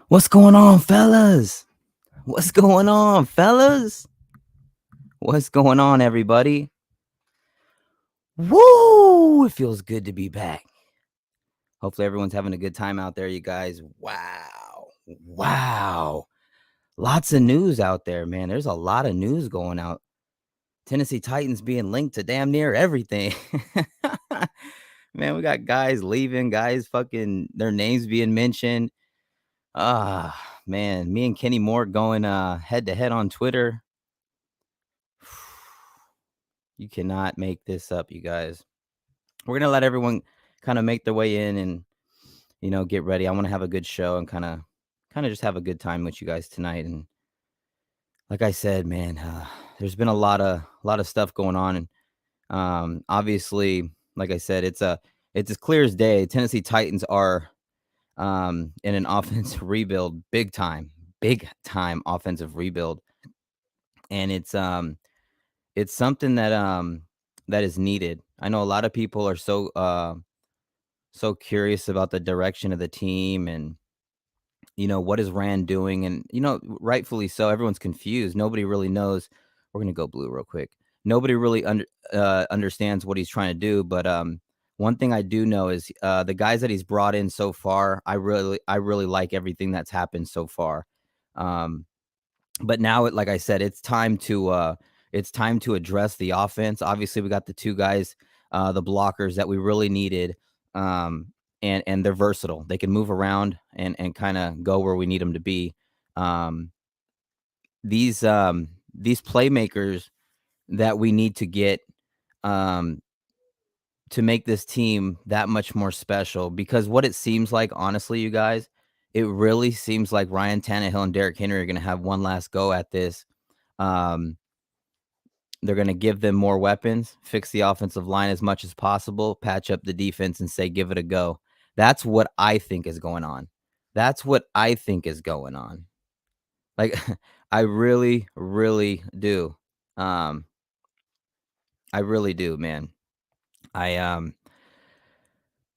What's going on, fellas? What's going on, fellas? What's going on, everybody? Woo! It feels good to be back. Hopefully, everyone's having a good time out there, you guys. Wow. Lots of news out there, man. There's a lot of news going out. Tennessee Titans being linked to damn near everything. Man, we got guys leaving, guys fucking their names being mentioned. Man, me and Kenny Moore going head to head on Twitter. You cannot make this up, you guys. We're gonna let everyone kind of make their way in and get ready. I want to have a good show and kind of just have a good time with you guys tonight. And like I said, man, there's been a lot of stuff going on, and obviously, like I said, it's as clear as day. Tennessee Titans are in an offensive rebuild, big time offensive rebuild, and it's something that is needed. I know a lot of people are so curious about the direction of the team and what is Rand doing, and rightfully so. Everyone's confused. Nobody really knows. We're going to go blue real quick. Nobody really understands what he's trying to do, but one thing I do know is the guys that he's brought in so far, I really like everything that's happened so far. But now, like I said, it's time to address the offense. Obviously, we got the two guys, the blockers that we really needed, and they're versatile. They can move around and kind of go where we need them to be. Um, these playmakers that we need to get to make this team that much more special, because what it seems like, honestly, you guys, it really seems like Ryan Tannehill and Derrick Henry are going to have one last go at this. They're going to give them more weapons, fix the offensive line as much as possible, patch up the defense, and say, give it a go. That's what I think is going on. That's what I think is going on. Like, I really, really do. I really do, man. Man,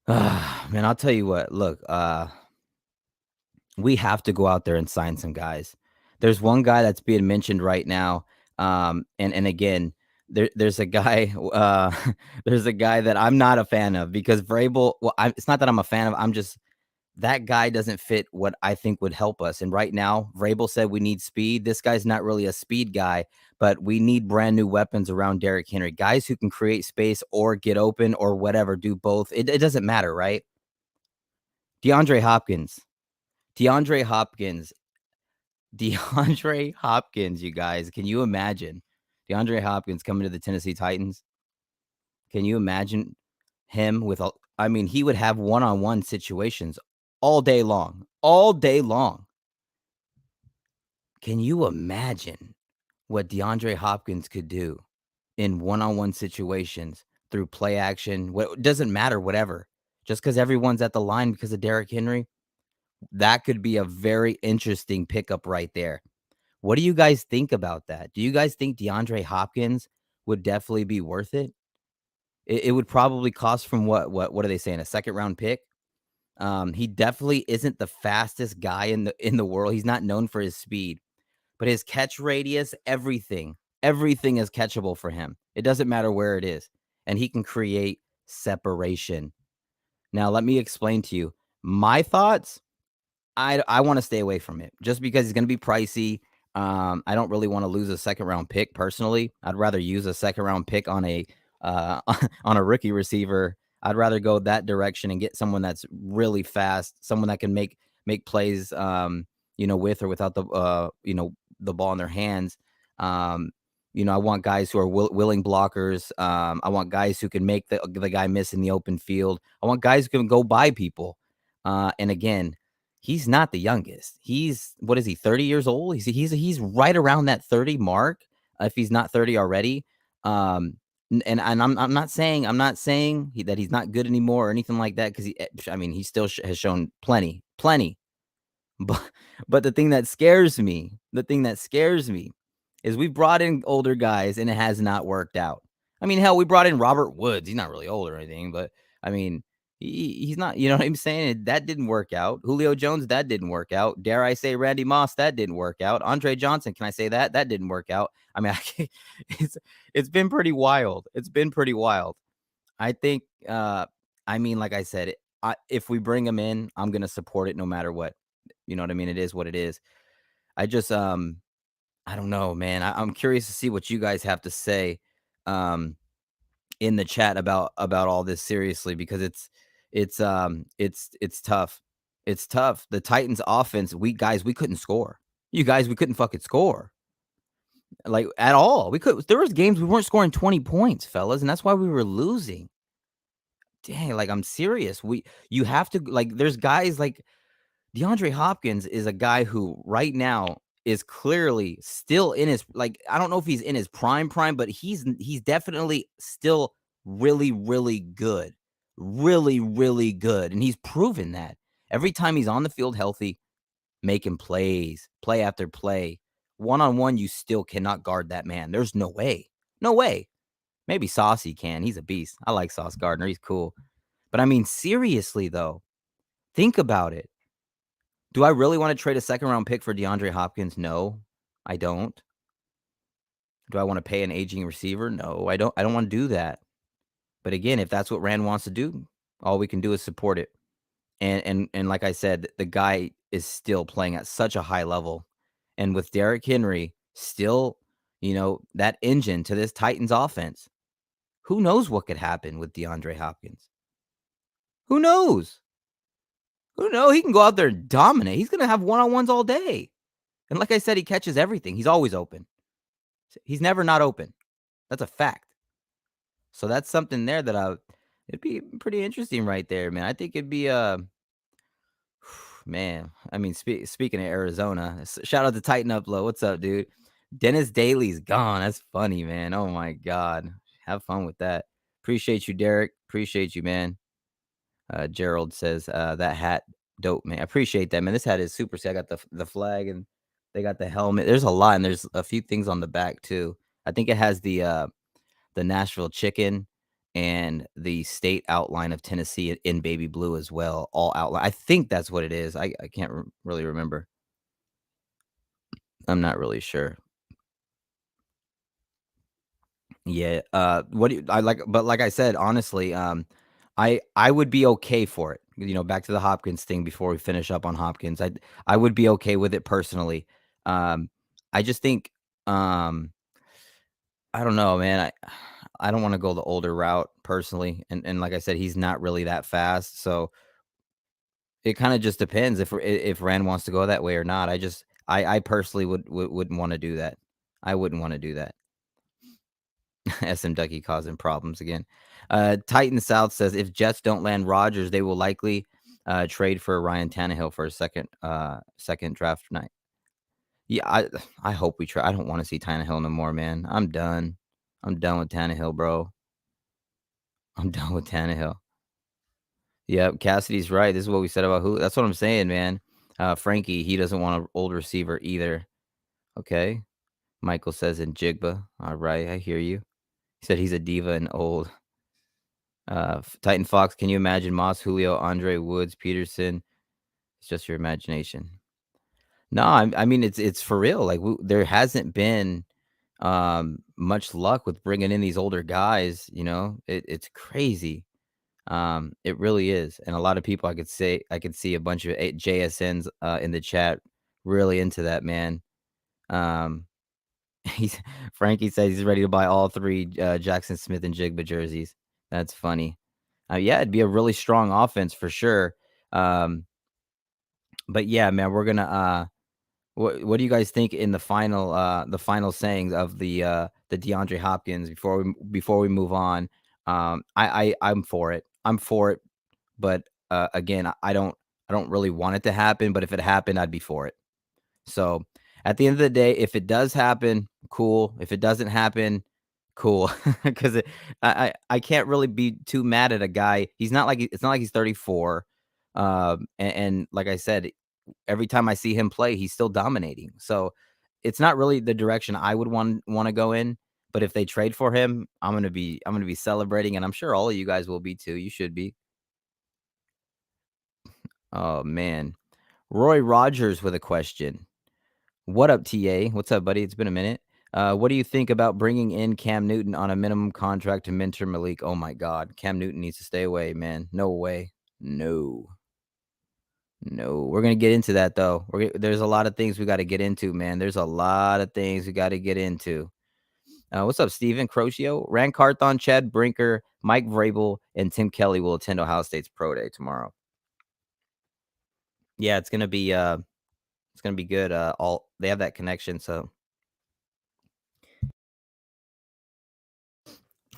I'll tell you what. Look, we have to go out there and sign some guys. There's one guy that's being mentioned right now. And again, there's a guy, there's a guy that I'm not a fan of, because Vrabel, well, it's not that I'm a fan of, I'm just, that guy doesn't fit what I think would help us. And right now, Vrabel said we need speed. This guy's not really a speed guy, but we need brand new weapons around Derrick Henry, guys who can create space or get open or whatever, do both. It doesn't matter, right? DeAndre Hopkins. DeAndre Hopkins. DeAndre Hopkins, you guys. Can you imagine DeAndre Hopkins coming to the Tennessee Titans? Can you imagine him with all, I mean, he would have one-on-one situations all day long. All day long. Can you imagine what DeAndre Hopkins could do in one-on-one situations through play action? What doesn't matter, whatever. Just because everyone's at the line because of Derrick Henry, that could be a very interesting pickup right there. What do you guys think about that? Do you guys think DeAndre Hopkins would definitely be worth it? It would probably cost from what are they saying? A second round pick? He definitely isn't the fastest guy in the world. He's not known for his speed, but his catch radius, everything is catchable for him. It doesn't matter where it is, and he can create separation. Now, let me explain to you my thoughts. I want to stay away from it just because it's going to be pricey. I don't really want to lose a second round pick personally. I'd rather use a second round pick on a on a rookie receiver. I'd rather go that direction and get someone that's really fast, someone that can make plays, with or without the ball in their hands. I want guys who are willing blockers. I want guys who can make the guy miss in the open field. I want guys who can go by people. And again, he's not the youngest. He's, what is he, 30 years old? He's right around that 30 mark, if he's not 30 already. And I'm not saying that he's not good anymore or anything like that, because he still has shown plenty. But the thing that scares me is we brought in older guys and it has not worked out. I mean, hell, we brought in Robert Woods. He's not really old or anything, but I mean, He's not, you know what I'm saying? That didn't work out. Julio Jones, that didn't work out. Dare I say Randy Moss, that didn't work out. Andre Johnson, can I say that? That didn't work out. I mean, it's been pretty wild. It's been pretty wild. I think, I mean, like I said, if we bring him in, I'm gonna support it no matter what. You know what I mean? It is what it is. I just, I don't know, man. I'm curious to see what you guys have to say, um, in the chat about all this seriously because it's tough. It's tough. The Titans offense, we couldn't score. You guys, we couldn't fucking score. Like at all. There was games we weren't scoring 20 points, fellas, and that's why we were losing. Dang, like I'm serious. You have to like there's guys like DeAndre Hopkins is a guy who right now is clearly still in his like I don't know if he's in his prime, but he's definitely still really, really good. Really, really good. And he's proven that. Every time he's on the field healthy, making plays, play after play. One-on-one, you still cannot guard that man. There's no way. No way. Maybe Saucy can. He's a beast. I like Sauce Gardner. He's cool. But I mean, seriously, though, think about it. Do I really want to trade a second-round pick for DeAndre Hopkins? No, I don't. Do I want to pay an aging receiver? No, I don't. I don't want to do that. But again, if that's what Rand wants to do, all we can do is support it. And like I said, the guy is still playing at such a high level. And with Derrick Henry still, that engine to this Titans offense, who knows what could happen with DeAndre Hopkins? Who knows? Who knows? He can go out there and dominate. He's going to have one-on-ones all day. And like I said, he catches everything. He's always open. He's never not open. That's a fact. So that's something there that it'd be pretty interesting right there, man. I think it'd be man. I mean, speaking of Arizona, shout out to Tighten Up Low. What's up, dude? Dennis Daly's gone. That's funny, man. Oh my God. Have fun with that. Appreciate you, Derek. Appreciate you, man. Gerald says that hat dope, man. I appreciate that, man. This hat is super sick. I got the flag and they got the helmet. There's a lot, and there's a few things on the back too. I think it has the Nashville chicken and the state outline of Tennessee in baby blue as well. All outline. I think that's what it is. I can't really remember. I'm not really sure. Yeah. What do you, I like? But like I said, honestly, I would be okay for it. Back to the Hopkins thing before we finish up on Hopkins. I would be okay with it personally. Um, I just think, I don't know, man. I don't want to go the older route personally, and like I said, he's not really that fast, so it kind of just depends if Rand wants to go that way or not. I personally wouldn't want to do that. I wouldn't want to do that. SM Ducky causing problems again. Titan South says if Jets don't land Rodgers, they will likely trade for Ryan Tannehill for a second draft night. Yeah, I hope we try. I don't want to see Tannehill no more, man. I'm done. I'm done with Tannehill, bro. I'm done with Tannehill. Yep, Cassidy's right. This is what we said about who. That's what I'm saying, man. Frankie, he doesn't want an old receiver either. Okay. Michael says Njigba. All right, I hear you. He said he's a diva and old. Titan Fox, can you imagine Moss, Julio, Andre, Woods, Peterson? It's just your imagination. No, I mean it's for real. Like there hasn't been much luck with bringing in these older guys. It's crazy. It really is, and a lot of people I could see a bunch of JSNs in the chat really into that, man. He's Frankie says he's ready to buy all three Jackson Smith and Jigba jerseys. That's funny. Yeah, it'd be a really strong offense for sure. But yeah, man, we're gonna. What do you guys think in the final sayings of the DeAndre Hopkins before we move on? I'm for it. I'm for it, but again, I don't really want it to happen. But if it happened, I'd be for it. So at the end of the day, if it does happen, cool. If it doesn't happen, cool. Because I can't really be too mad at a guy. It's not like he's 34. And like I said, every time I see him play, he's still dominating. So it's not really the direction I would want to go in. But if they trade for him, I'm gonna be celebrating, and I'm sure all of you guys will be too. You should be. Oh, man. Roy Rogers with a question. What up, TA? What's up, buddy? It's been a minute. What do you think about bringing in Cam Newton on a minimum contract to mentor Malik? Oh, my God. Cam Newton needs to stay away, man. No way. No. No. We're going to get into that, though. There's a lot of things we got to get into, man. There's a lot of things we got to get into. What's up, Steven Crocio? Ran Carthon, Chad Brinker, Mike Vrabel, and Tim Kelly will attend Ohio State's Pro Day tomorrow. Yeah, it's gonna be good. All they have that connection, so.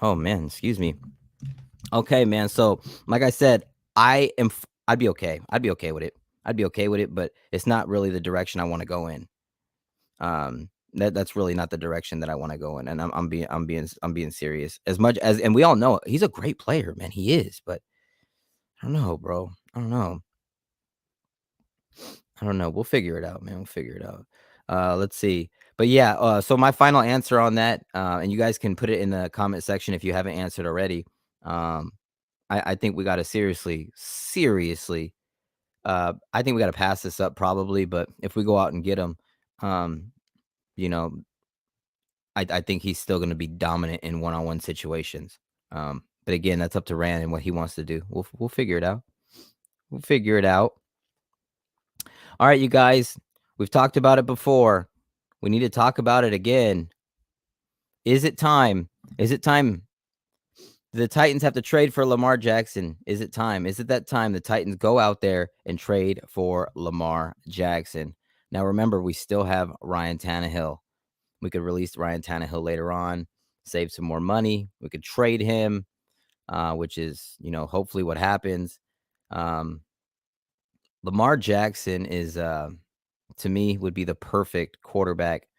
Oh man, excuse me. Okay, man. So, like I said, I'd be okay. I'd be okay with it. I'd be okay with it, but it's not really the direction I want to go in. That's really not the direction that I want to go in, and I'm being serious. As much as, and we all know he's a great player, man. He is, but I don't know, bro. I don't know. I don't know. We'll figure it out, man. We'll figure it out. Let's see. But yeah, so my final answer on that, and you guys can put it in the comment section if you haven't answered already. I think we got to seriously. I think we got to pass this up probably, but if we go out and get him, you know, I think he's still going to be dominant in one-on-one situations. But again, that's up to Ran and what he wants to do. We'll figure it out. We'll figure it out. All right, you guys, we've talked about it before. We need to talk about it again. Is it time? Is it time? The Titans have to trade for Lamar Jackson. Is it time? Is it that time the Titans go out there and trade for Lamar Jackson? Now, remember, we still have Ryan Tannehill. We could release Ryan Tannehill later on, save some more money. We could trade him, which is, hopefully what happens. Lamar Jackson is, to me, would be the perfect quarterback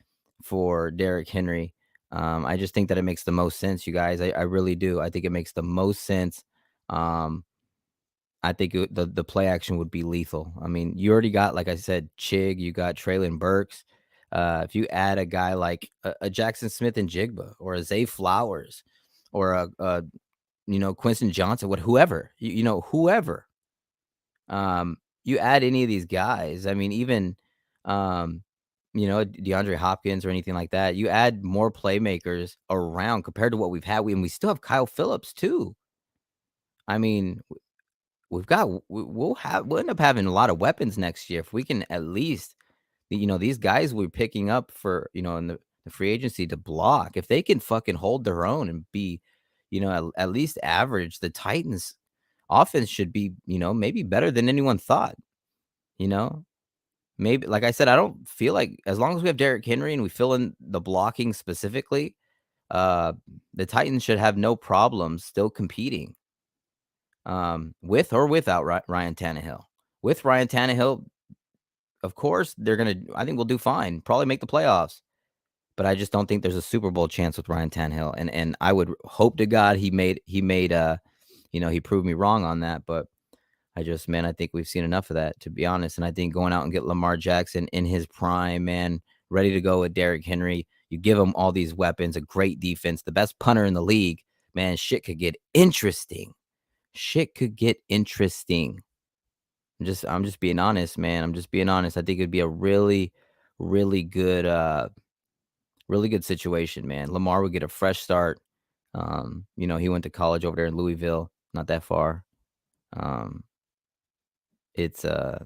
for Derrick Henry. I just think that it makes the most sense, you guys. I really do. I think it makes the most sense. I think the play action would be lethal. I mean, you already got, like I said, Chig. You got Treylon Burks. If you add a guy like a Jackson Smith Njigba or a Zay Flowers or a Quinton Johnson, whoever, whoever. You add any of these guys, I mean, even, DeAndre Hopkins or anything like that, you add more playmakers around compared to what we've had. We still have Kyle Phillips too. I mean, we'll end up having a lot of weapons next year if we can at least, these guys we're picking up for, in the free agency to block. If they can fucking hold their own and be, at least average, the Titans offense should be, maybe better than anyone thought. Maybe, like I said, I don't feel like, as long as we have Derrick Henry and we fill in the blocking specifically, the Titans should have no problems still competing, with or without Ryan Tannehill. With Ryan Tannehill, of course, I think we'll do fine, probably make the playoffs. But I just don't think there's a Super Bowl chance with Ryan Tannehill. And I would hope to God he proved me wrong on that. But I think we've seen enough of that, to be honest. And I think going out and get Lamar Jackson in his prime, man, ready to go with Derrick Henry. You give him all these weapons, a great defense, the best punter in the league, man, shit could get interesting. Shit could get interesting. I'm just being honest, man. I'm just being honest. I think it'd be a really, really good, situation, man. Lamar would get a fresh start. He went to college over there in Louisville, not that far. It's I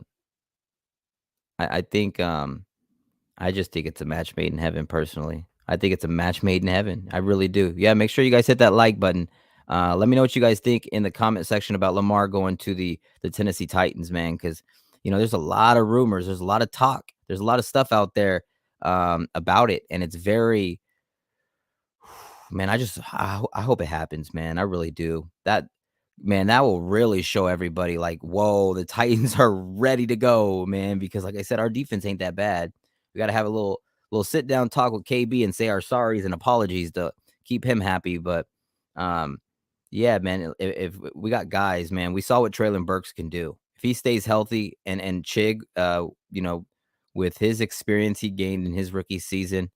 think I just think it's a match made in heaven personally. I think it's a match made in heaven. I really do. Yeah, make sure you guys hit that like button. Let me know what you guys think in the comment section about Lamar going to the Tennessee Titans, man, cuz there's a lot of rumors, there's a lot of talk, there's a lot of stuff out there about it, and it's very, man, I hope it happens, man. I really do. That will really show everybody, like, whoa, the Titans are ready to go, man. Because, like I said, our defense ain't that bad. We got to have a little sit down talk with KB and say our sorries and apologies to keep him happy. But, yeah, man, if we got guys, man, we saw what Treylon Burks can do. If he stays healthy and Chig, with his experience he gained in his rookie season,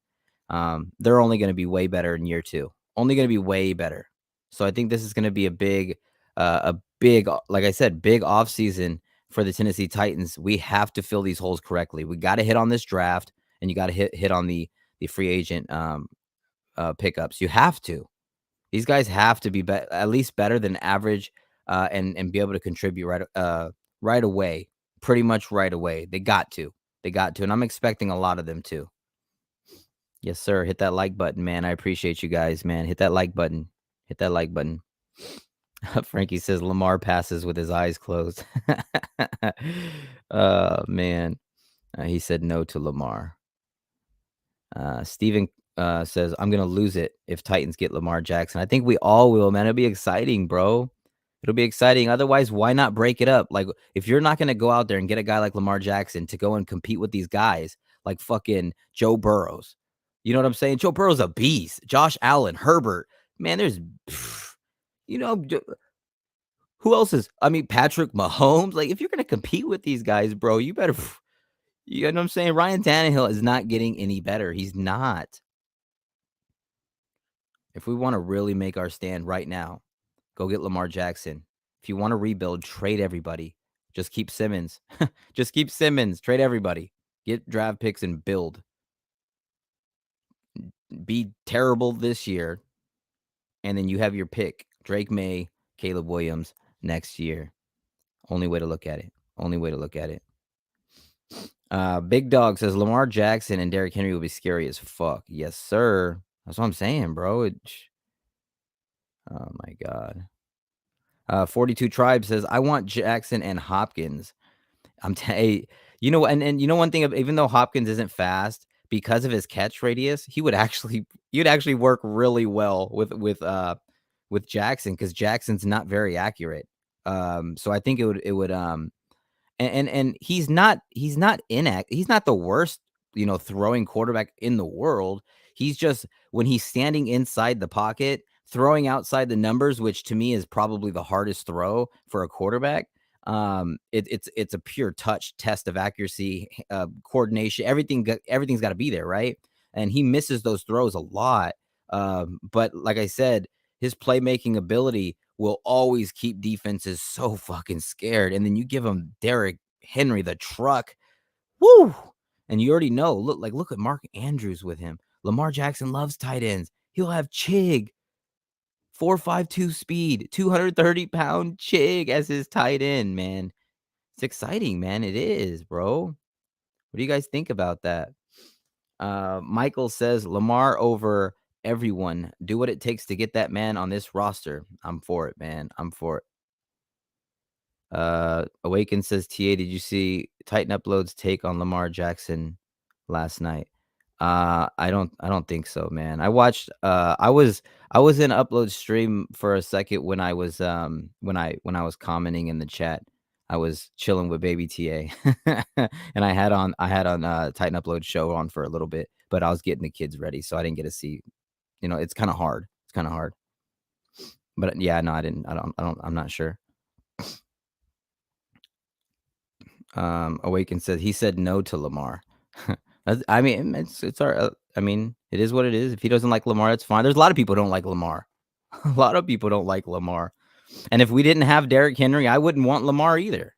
they're only going to be way better in year 2. Only going to be way better. So I think this is going to be a big, like I said, big offseason for the Tennessee Titans, we have to fill these holes correctly. We got to hit on this draft, and you got to hit on the free agent pickups. You have to. These guys have to be at least better than average, and be able to contribute right away. Pretty much right away. They got to. And I'm expecting a lot of them too. Yes, sir. Hit that like button, man. I appreciate you guys, man. Hit that like button. Frankie says Lamar passes with his eyes closed. Oh, man. He said no to Lamar. Steven says, I'm going to lose it if Titans get Lamar Jackson. I think we all will, man. It'll be exciting, bro. It'll be exciting. Otherwise, why not break it up? Like, if you're not going to go out there and get a guy like Lamar Jackson to go and compete with these guys like fucking Joe Burrows, you know what I'm saying? Joe Burrow's a beast. Josh Allen, Herbert. Man, there's, you know, who else is, Patrick Mahomes. Like, if you're going to compete with these guys, bro, you better, you know what I'm saying? Ryan Tannehill is not getting any better. He's not. If we want to really make our stand right now, go get Lamar Jackson. If you want to rebuild, trade everybody. Just keep Simmons. Just keep Simmons. Trade everybody. Get draft picks and build. Be terrible this year, and then you have your pick. Drake May, Caleb Williams next year. Only way to look at it. Big Dog says Lamar Jackson and Derrick Henry will be scary as fuck. Yes, sir. That's what I'm saying, bro. Oh, my God. 42 Tribe says, I want Jackson and Hopkins. You know, and you know one thing, even though Hopkins isn't fast, because of his catch radius, you'd actually work really well with Jackson, because Jackson's not very accurate. So I think it would and he's not the worst, throwing quarterback in the world. He's just, when he's standing inside the pocket, throwing outside the numbers, which to me is probably the hardest throw for a quarterback. It's a pure touch test of accuracy, coordination, everything's got to be there, right? And he misses those throws a lot. But like I said, his playmaking ability will always keep defenses so fucking scared. And then you give him Derrick Henry, the truck, woo! And you already know, look at Mark Andrews with him. Lamar Jackson loves tight ends. He'll have Chig, 4.52 speed, 230-pound Chig as his tight end, man. It's exciting, man. It is, bro. What do you guys think about that? Michael says Lamar over everyone. Do what it takes to get that man on this roster. I'm for it, man. I'm for it. Awaken says, TA, did you see Titan Upload's take on Lamar Jackson last night? I don't think so, man. I watched I was in Upload stream for a second when I was when I was commenting in the chat. I was chilling with baby TA. And I had on Titan Upload show on for a little bit, but I was getting the kids ready, so I didn't get to see, it's kind of hard. But yeah, no, I'm not sure. Awaken says he said no to Lamar. It's our. It is what it is. If he doesn't like Lamar, that's fine. There's a lot of people who don't like Lamar. A lot of people don't like Lamar. And if we didn't have Derrick Henry, I wouldn't want Lamar either.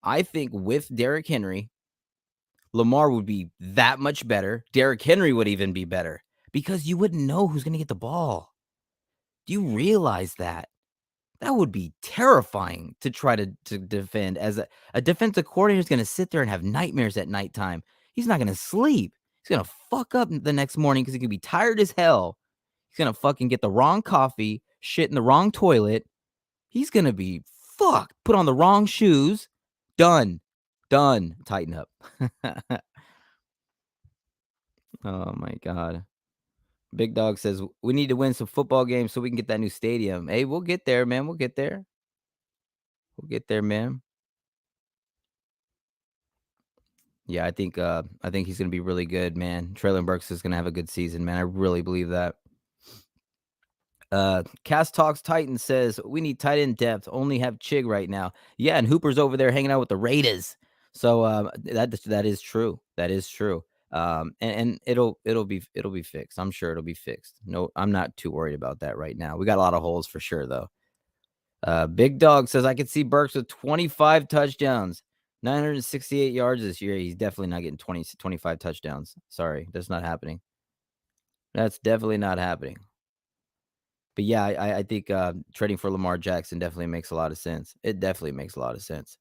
I think with Derrick Henry, Lamar would be that much better. Derrick Henry would even be better, because you wouldn't know who's going to get the ball. Do you realize that? That would be terrifying to try to defend. As a defensive coordinator is going to sit there and have nightmares at nighttime. He's not going to sleep. He's going to fuck up the next morning because he could be tired as hell. He's going to fucking get the wrong coffee, shit in the wrong toilet. He's going to be fucked. Put on the wrong shoes. Done. Tighten up. Oh, my God. Big Dog says, we need to win some football games so we can get that new stadium. Hey, we'll get there, man. We'll get there, man. Yeah, I think he's gonna be really good, man. Treylon Burks is gonna have a good season, man. I really believe that. Cast Talks Titan says we need tight end depth. Only have Chig right now. Yeah, and Hooper's over there hanging out with the Raiders. So that is true. That is true. And it'll be fixed. I'm sure it'll be fixed. No, I'm not too worried about that right now. We got a lot of holes for sure, though. Big Dog says, I could see Burks with 25 touchdowns, 968 yards this year. He's definitely not getting 25 touchdowns. Sorry, that's not happening. That's definitely not happening. But yeah, I think trading for Lamar Jackson definitely makes a lot of sense. It definitely makes a lot of sense.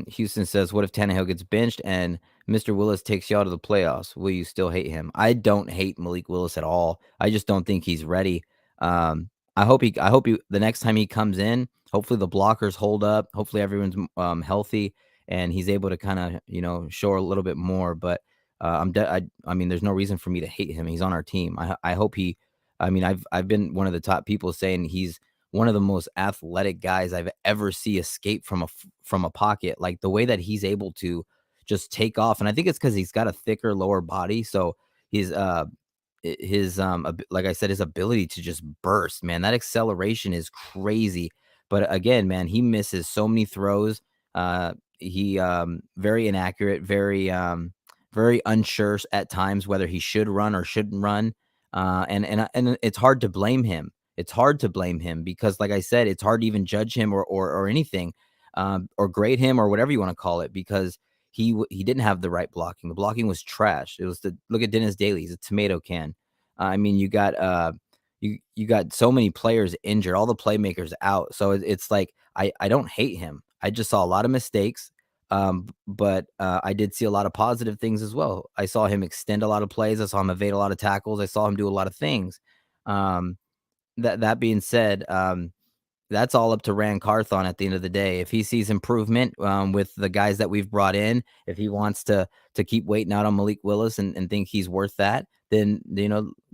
Houston says, what if Tannehill gets benched and Mr. Willis takes y'all to the playoffs? Will you still hate him? I don't hate Malik Willis at all. I just don't think he's ready. I hope he, the next time he comes in, hopefully the blockers hold up. Hopefully everyone's healthy and he's able to kind of, show a little bit more. But I mean, there's no reason for me to hate him. He's on our team. I hope he, I mean, I've been one of the top people saying he's one of the most athletic guys I've ever see escape from a pocket. Like the way that he's able to just take off, and I think it's because he's got a thicker lower body, so his like I said, his ability to just burst, man, that acceleration is crazy. But again, man, he misses so many throws. He very inaccurate, very unsure at times whether he should run or shouldn't run. And it's hard to blame him. It's hard to blame him because, like I said, it's hard to even judge him or anything, or grade him or whatever you want to call it, because he didn't have the right blocking. The blocking was trash. It was look at Dennis Daly. He's a tomato can. I mean, you got so many players injured, all the playmakers out. So it's like I don't hate him. I just saw a lot of mistakes. But I did see a lot of positive things as well. I saw him extend a lot of plays. I saw him evade a lot of tackles. I saw him do a lot of things. Um, that being said, that's all up to Ran Carthon at the end of the day. If he sees improvement with the guys that we've brought in, if he wants to keep waiting out on Malik Willis and think he's worth that, then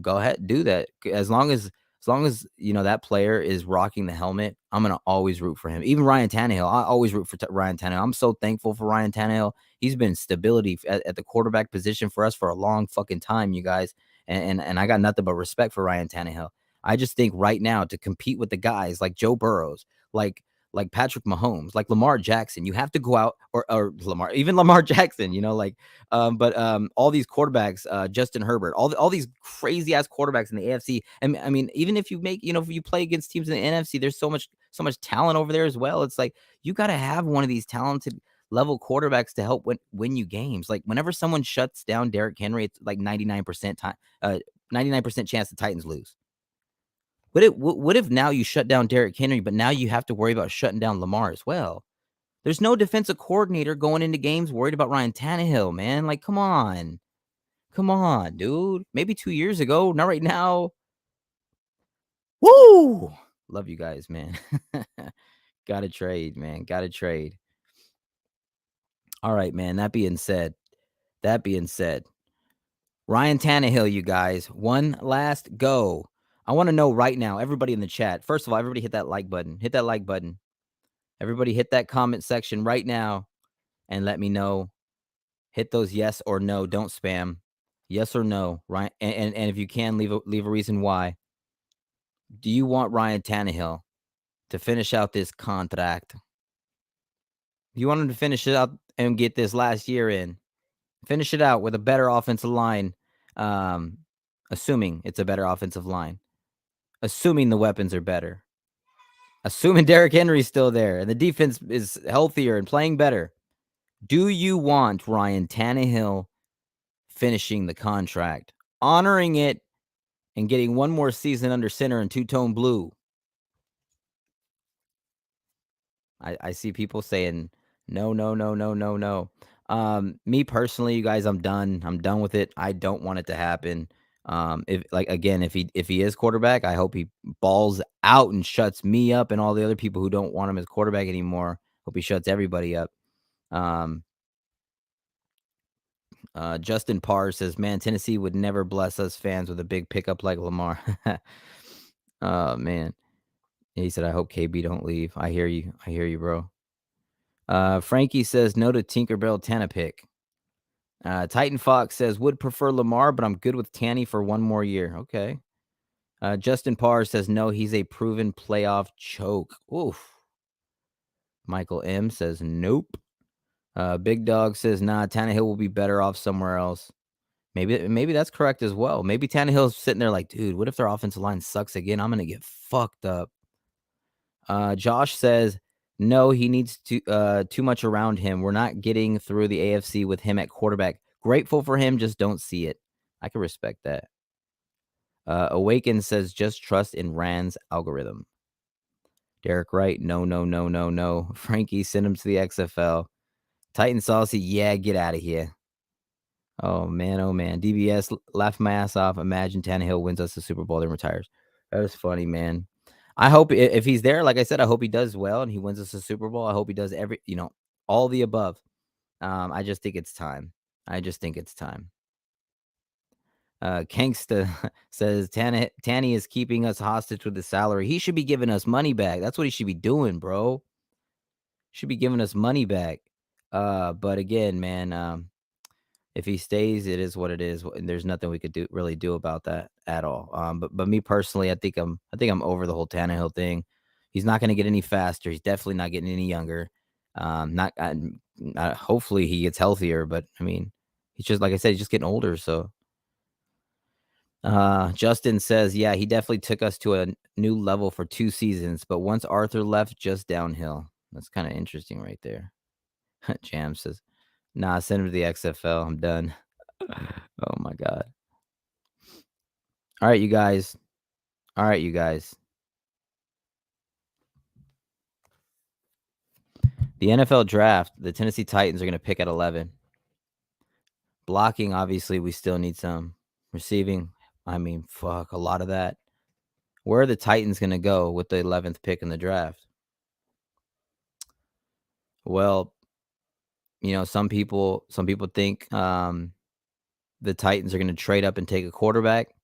go ahead, do that. As long as that player is rocking the helmet, I'm gonna always root for him. Even Ryan Tannehill, I always root for Ryan Tannehill. I'm so thankful for Ryan Tannehill. He's been stability at the quarterback position for us for a long fucking time, you guys. And I got nothing but respect for Ryan Tannehill. I just think right now to compete with the guys like Joe Burrows, like Patrick Mahomes, like Lamar Jackson, you have to go out or Lamar Jackson, but all these quarterbacks, Justin Herbert, all these crazy ass quarterbacks in the AFC. And I mean, even if you if you play against teams in the NFC, there's so much talent over there as well. It's like you got to have one of these talented level quarterbacks to help win you games. Like whenever someone shuts down Derrick Henry, it's like 99% time, 99% chance the Titans lose. What if now you shut down Derrick Henry, but now you have to worry about shutting down Lamar as well? There's no defensive coordinator going into games worried about Ryan Tannehill, man. Like, come on. Come on, dude. Maybe 2 years ago, not right now. Woo! Love you guys, man. Gotta trade, man. Gotta trade. All right, man. That being said, Ryan Tannehill, you guys, one last go. I want to know right now, everybody in the chat. First of all, everybody hit that like button. Hit that like button. Everybody hit that comment section right now and let me know. Hit those yes or no. Don't spam. Yes or no, Ryan. And if you can, leave a reason why. Do you want Ryan Tannehill to finish out this contract? You want him to finish it out and get this last year in? Finish it out with a better offensive line. Assuming it's a better offensive line. Assuming the weapons are better. Assuming Derrick Henry's still there and the defense is healthier and playing better. Do you want Ryan Tannehill finishing the contract, honoring it, and getting one more season under center in two-tone blue? I see people saying no, no, no, no, no, no. Me personally, you guys, I'm done. I'm done with it. I don't want it to happen. If like again, if he is quarterback, I hope he balls out and shuts me up and all the other people who don't want him as quarterback anymore. Hope he shuts everybody up. Um, Justin Parr says, "Man, Tennessee would never bless us fans with a big pickup like Lamar." Oh man, he said, "I hope KB don't leave." I hear you. I hear you, bro. Frankie says, "No to Tinkerbell Tanapick." Titan Fox says, "Would prefer Lamar, but I'm good with Tanny for one more year." Okay. Justin Parr says, "No, he's a proven playoff choke." Oof. Michael M says, "Nope." Big Dog says, "Nah, Tannehill will be better off somewhere else." Maybe that's correct as well. Maybe Tannehill's sitting there like, dude, what if their offensive line sucks again? I'm gonna get fucked up. Josh says, no, he needs too much around him. We're not getting through the AFC with him at quarterback. Grateful for him, just don't see it. I can respect that. Awaken says, just trust in Ran's algorithm. Derek Wright, no. Frankie, send him to the XFL. Titan Saucy, yeah, get out of here. Oh, man. DBS, laugh my ass off. Imagine Tannehill wins us the Super Bowl, then retires. That was funny, man. I hope if he's there, like I said, I hope he does well and he wins us a Super Bowl. I hope he does all the above. I just think it's time. Kangsta says Tanny is keeping us hostage with the salary. He should be giving us money back. That's what he should be doing, bro. Should be giving us money back. But again, man, if he stays, it is what it is. And there's nothing we could really do about that at all. But me personally, I think I'm over the whole Tannehill thing. He's not going to get any faster. He's definitely not getting any younger. Hopefully he gets healthier, but I mean, he's just, like I said, he's just getting older. So Justin says, yeah, he definitely took us to a new level for 2 seasons, but once Arthur left, just downhill. That's kind of interesting right there. Jam says, nah, send him to the XFL. I'm done. Oh my God. All right, you guys. The NFL draft, the Tennessee Titans are going to pick at 11. Blocking, obviously, we still need some. Receiving, I mean, fuck, a lot of that. Where are the Titans going to go with the 11th pick in the draft? Well, some people think the Titans are going to trade up and take a quarterback.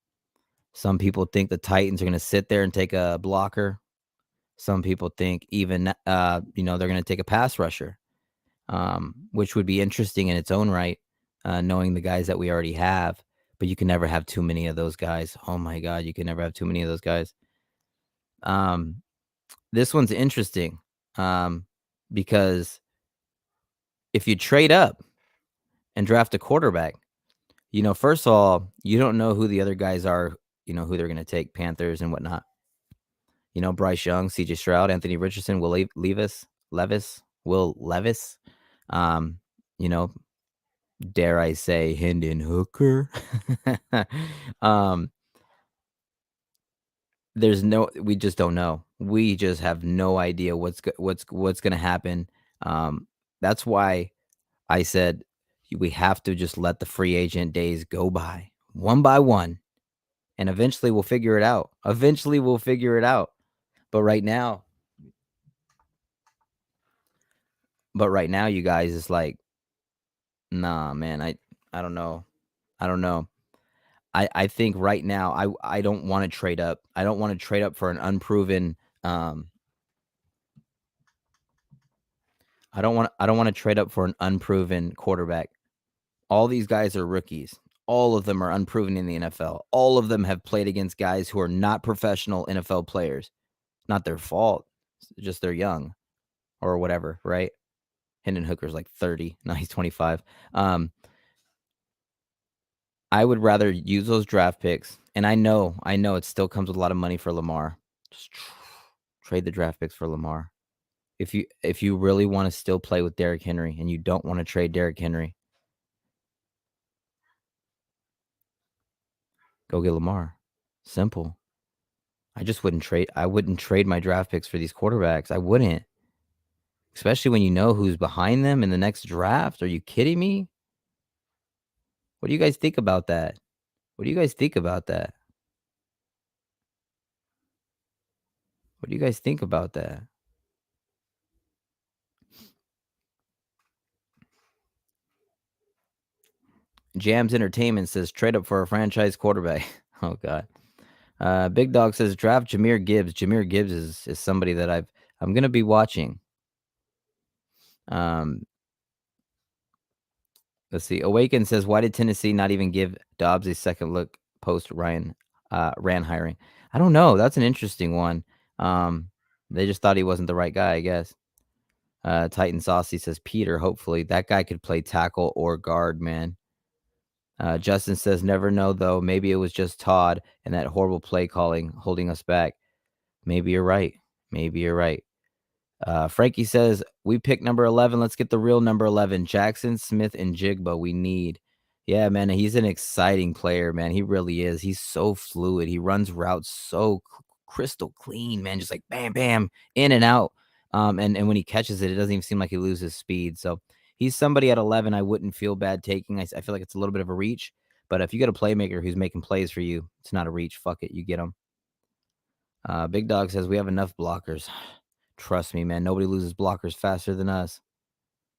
Some people think the Titans are going to sit there and take a blocker. Some people think even, they're going to take a pass rusher, which would be interesting in its own right, knowing the guys that we already have. But you can never have too many of those guys. Oh, my God, you can never have too many of those guys. This one's interesting because if you trade up and draft a quarterback, first of all, you don't know who the other guys are, who they're going to take, Panthers and whatnot. Bryce Young, CJ Stroud, Anthony Richardson, Will Levis, dare I say Hendon Hooker. We just don't know. We just have no idea what's going to happen. That's why I said we have to just let the free agent days go by one by one, and eventually we'll figure it out. But right now, you guys, it's like, nah, man, I don't know. I think right now I don't want to trade up. I don't want to trade up for an unproven I don't want to trade up for an unproven quarterback. All these guys are rookies. All of them are unproven in the NFL. All of them have played against guys who are not professional NFL players. Not their fault. It's just they're young or whatever, right? Hendon Hooker's like 30. No, he's 25. I would rather use those draft picks. And I know it still comes with a lot of money for Lamar. Just trade the draft picks for Lamar. If you really want to still play with Derrick Henry and you don't want to trade Derrick Henry, go get Lamar. Simple. I wouldn't trade my draft picks for these quarterbacks. I wouldn't. Especially when you know who's behind them in the next draft. Are you kidding me? What do you guys think about that? Jams Entertainment says trade up for a franchise quarterback. Oh God. Big Dog says draft Jahmyr Gibbs. Jahmyr Gibbs is somebody that I'm gonna be watching. Let's see. Awaken says, why did Tennessee not even give Dobbs a second look post Ran hiring? I don't know. That's an interesting one. They just thought he wasn't the right guy, I guess. Titan Saucy says Peter. Hopefully that guy could play tackle or guard, man. Justin says, never know, though. Maybe it was just Todd and that horrible play calling holding us back. Maybe you're right. Maybe you're right. Frankie says, we picked number 11. Let's get the real number 11. Jackson Smith NJIGBA. We need. Yeah, man. He's an exciting player, man. He really is. He's so fluid. He runs routes so crystal clean, man. Just like bam, bam, in and out. And when he catches it, it doesn't even seem like he loses speed. So he's somebody at 11 I wouldn't feel bad taking. I feel like it's a little bit of a reach. But if you get a playmaker who's making plays for you, it's not a reach. Fuck it. You get him. Big Dog says, we have enough blockers. Trust me, man. Nobody loses blockers faster than us.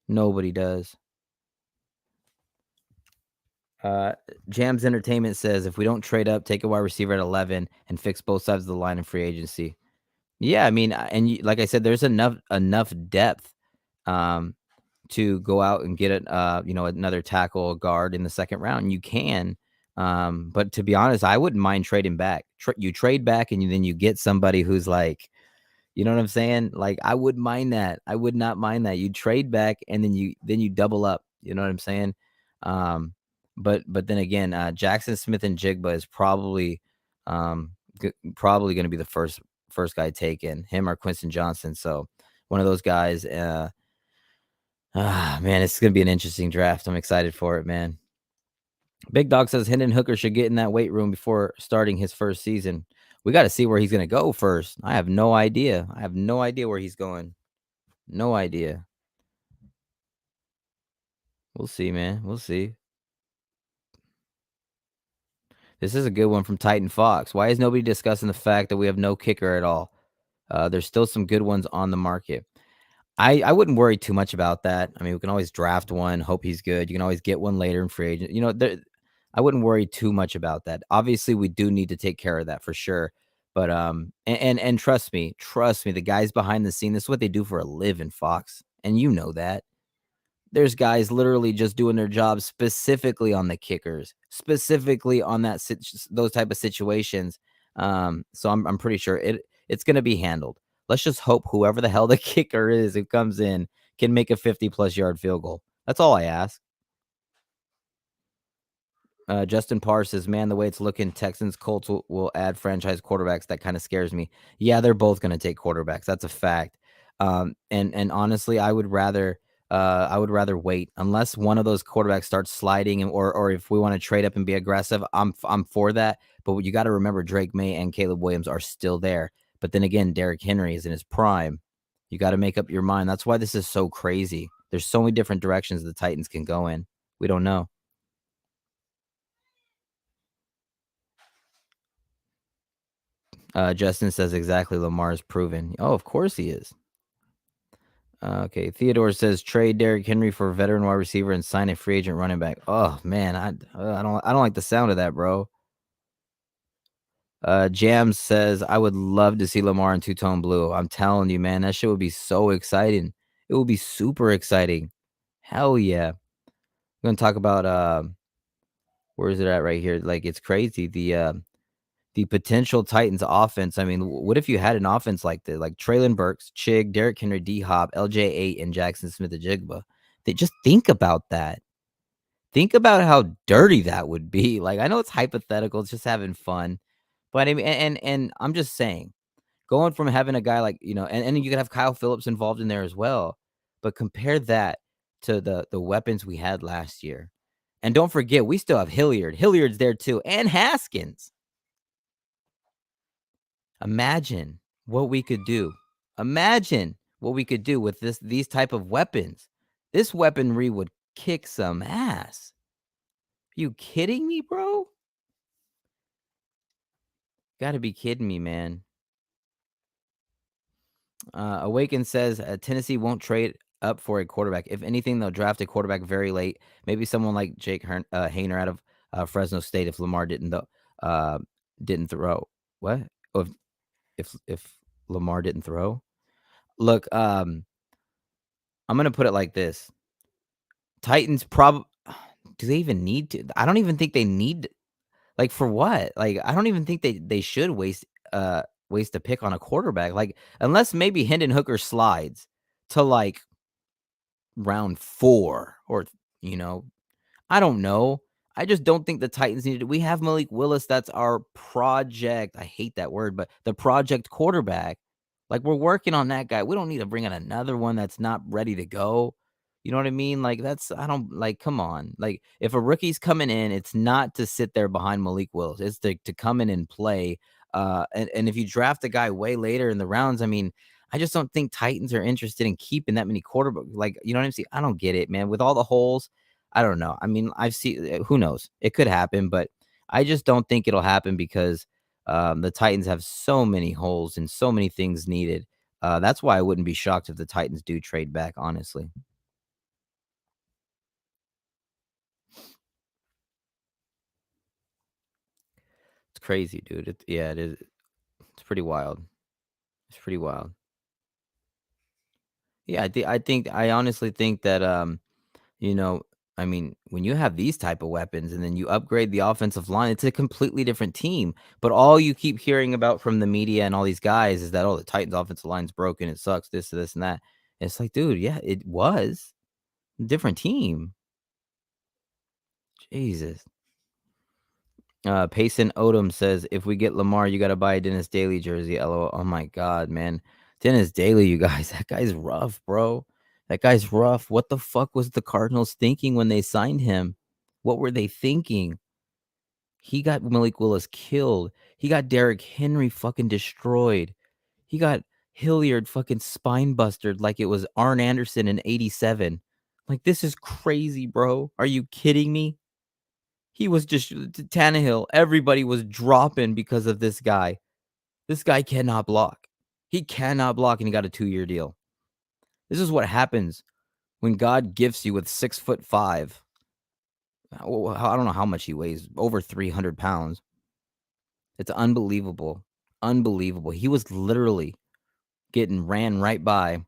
Nobody does. Jams Entertainment says, if we don't trade up, take a wide receiver at 11 and fix both sides of the line in free agency. Yeah, I mean, like I said, there's enough depth to go out and get another tackle, guard in the second round. You can, but to be honest, I wouldn't mind trading back. You trade back, and then you get somebody who's like, you know what I'm saying? Like, I wouldn't mind that. I would not mind that. You trade back, and then you double up. You know what I'm saying? But then again, Jackson Smith NJIGBA is probably probably going to be the first guy taken, him or Quinton Johnson. So one of those guys. Man, it's going to be an interesting draft. I'm excited for it, man. Big Dog says Hendon Hooker should get in that weight room before starting his first season. We got to see where he's going to go first. I have no idea. I have no idea where he's going. No idea. We'll see, man. We'll see. This is a good one from Titan Fox. Why is nobody discussing the fact that we have no kicker at all? There's still some good ones on the market. I wouldn't worry too much about that. I mean, we can always draft one, hope he's good. You can always get one later in free agent. I wouldn't worry too much about that. Obviously, we do need to take care of that for sure. But and trust me, the guys behind the scene, this is what they do for a living, Fox. And you know that. There's guys literally just doing their job specifically on the kickers, specifically on those type of situations. So I'm pretty sure it's going to be handled. Let's just hope whoever the hell the kicker is who comes in can make a 50+ yard field goal. That's all I ask. Justin Parr says, man, the way it's looking, Texans, Colts will add franchise quarterbacks. That kind of scares me. Yeah, they're both going to take quarterbacks. That's a fact. And honestly, I would rather wait unless one of those quarterbacks starts sliding, or if we want to trade up and be aggressive, I'm for that. But you got to remember, Drake May and Caleb Williams are still there. But then again, Derrick Henry is in his prime. You got to make up your mind. That's why this is so crazy. There's so many different directions the Titans can go in. We don't know. Justin says exactly. Lamar is proven. Oh, of course he is. Okay, Theodore says trade Derrick Henry for a veteran wide receiver and sign a free agent running back. Oh man, I don't like the sound of that, bro. Jam says I would love to see Lamar in two-tone blue. I'm telling you, man, that shit would be so exciting. It would be super exciting. Hell yeah. We're gonna talk about where is it at right here? Like, it's crazy. The potential Titans offense. I mean, what if you had an offense like this, like TREYLON Burks, CHIG, Derrick Henry, D Hop, LJ8, and Jackson Smith NJIGBA? They just think about that. Think about how dirty that would be. Like, I know it's hypothetical, it's just having fun, but I mean, and I'm just saying, going from having a guy like, and you could have Kyle Phillips involved in there as well, but compare that to the weapons we had last year, and don't forget we still have Hilliard. Hilliard's there too, and Haskins. Imagine what we could do. Imagine what we could do with these type of weapons. This weaponry would kick some ass. Are you kidding me, bro? Gotta be kidding me, man. Awaken says Tennessee won't trade up for a quarterback. If anything, they'll draft a quarterback very late. Maybe someone like Jake Haener out of Fresno State if Lamar didn't throw. What? Oh, if Lamar didn't throw? Look, I'm gonna put it like this. Titans do they even need to? I don't even think they need, like, for what? Like, I don't even think they should waste a pick on a quarterback. Like, unless maybe Hendon Hooker slides to like round 4 or I don't know. I just don't think the Titans needed it. We have Malik Willis. That's our project. I hate that word, but the project quarterback. Like, we're working on that guy. We don't need to bring in another one that's not ready to go. You know what I mean? Like, I don't like, come on. Like, if a rookie's coming in, it's not to sit there behind Malik Willis. It's to come in and play. And if you draft a guy way later in the rounds, I mean, I just don't think Titans are interested in keeping that many quarterbacks. Like, you know what I'm saying? I don't get it, man. With all the holes, I don't know. I mean, I've seen who knows? It could happen, but I just don't think it'll happen because the Titans have so many holes and so many things needed. That's why I wouldn't be shocked if the Titans do trade back, honestly. It's crazy, dude. Yeah, it is. It's pretty wild. It's pretty wild. Yeah, I honestly think that you know, I mean, when you have these type of weapons and then you upgrade the offensive line, it's a completely different team. But all you keep hearing about from the media and all these guys is that, oh, the Titans offensive line's broken. It sucks. This, and that. It's like, dude, yeah, it was different team. Jesus. Payson Odom says, if we get Lamar, you got to buy a Dennis Daly jersey. LOL. Oh my God, man. Dennis Daly, you guys, that guy's rough, bro. That guy's rough. What the fuck was the Cardinals thinking when they signed him? What were they thinking? He got Malik Willis killed. He got Derrick Henry fucking destroyed. He got Hilliard fucking spine busted like it was Arn Anderson in 87. Like, this is crazy, bro. Are you kidding me? He was just Tannehill. Everybody was dropping because of this guy. This guy cannot block. He cannot block, and he got a 2-year deal. This is what happens when God gifts you with 6'5". I don't know how much he weighs. Over 300 pounds. It's unbelievable. Unbelievable. He was literally getting ran right by,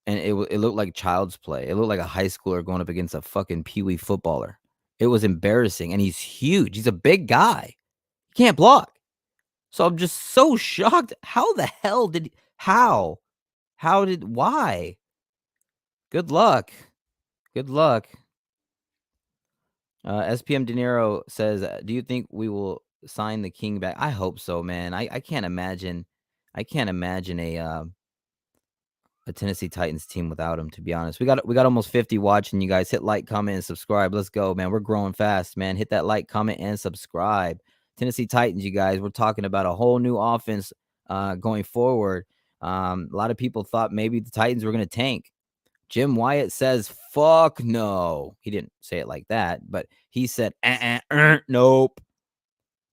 and it looked like child's play. It looked like a high schooler going up against a fucking peewee footballer. It was embarrassing, and he's huge. He's a big guy. He can't block. So I'm just so shocked. How the hell did how? Why? Good luck. Good luck. SPM De Niro says, do you think we will sign the King back? I hope so, man. I can't imagine. I can't imagine a Tennessee Titans team without him, to be honest. We got almost 50 watching. You guys hit like, comment, and subscribe. Let's go, man. We're growing fast, man. Hit that like, comment, and subscribe. Tennessee Titans, you guys. We're talking about a whole new offense going forward. A lot of people thought maybe the Titans were going to tank. Jim Wyatt says, fuck no. He didn't say it like that, but he said, nope.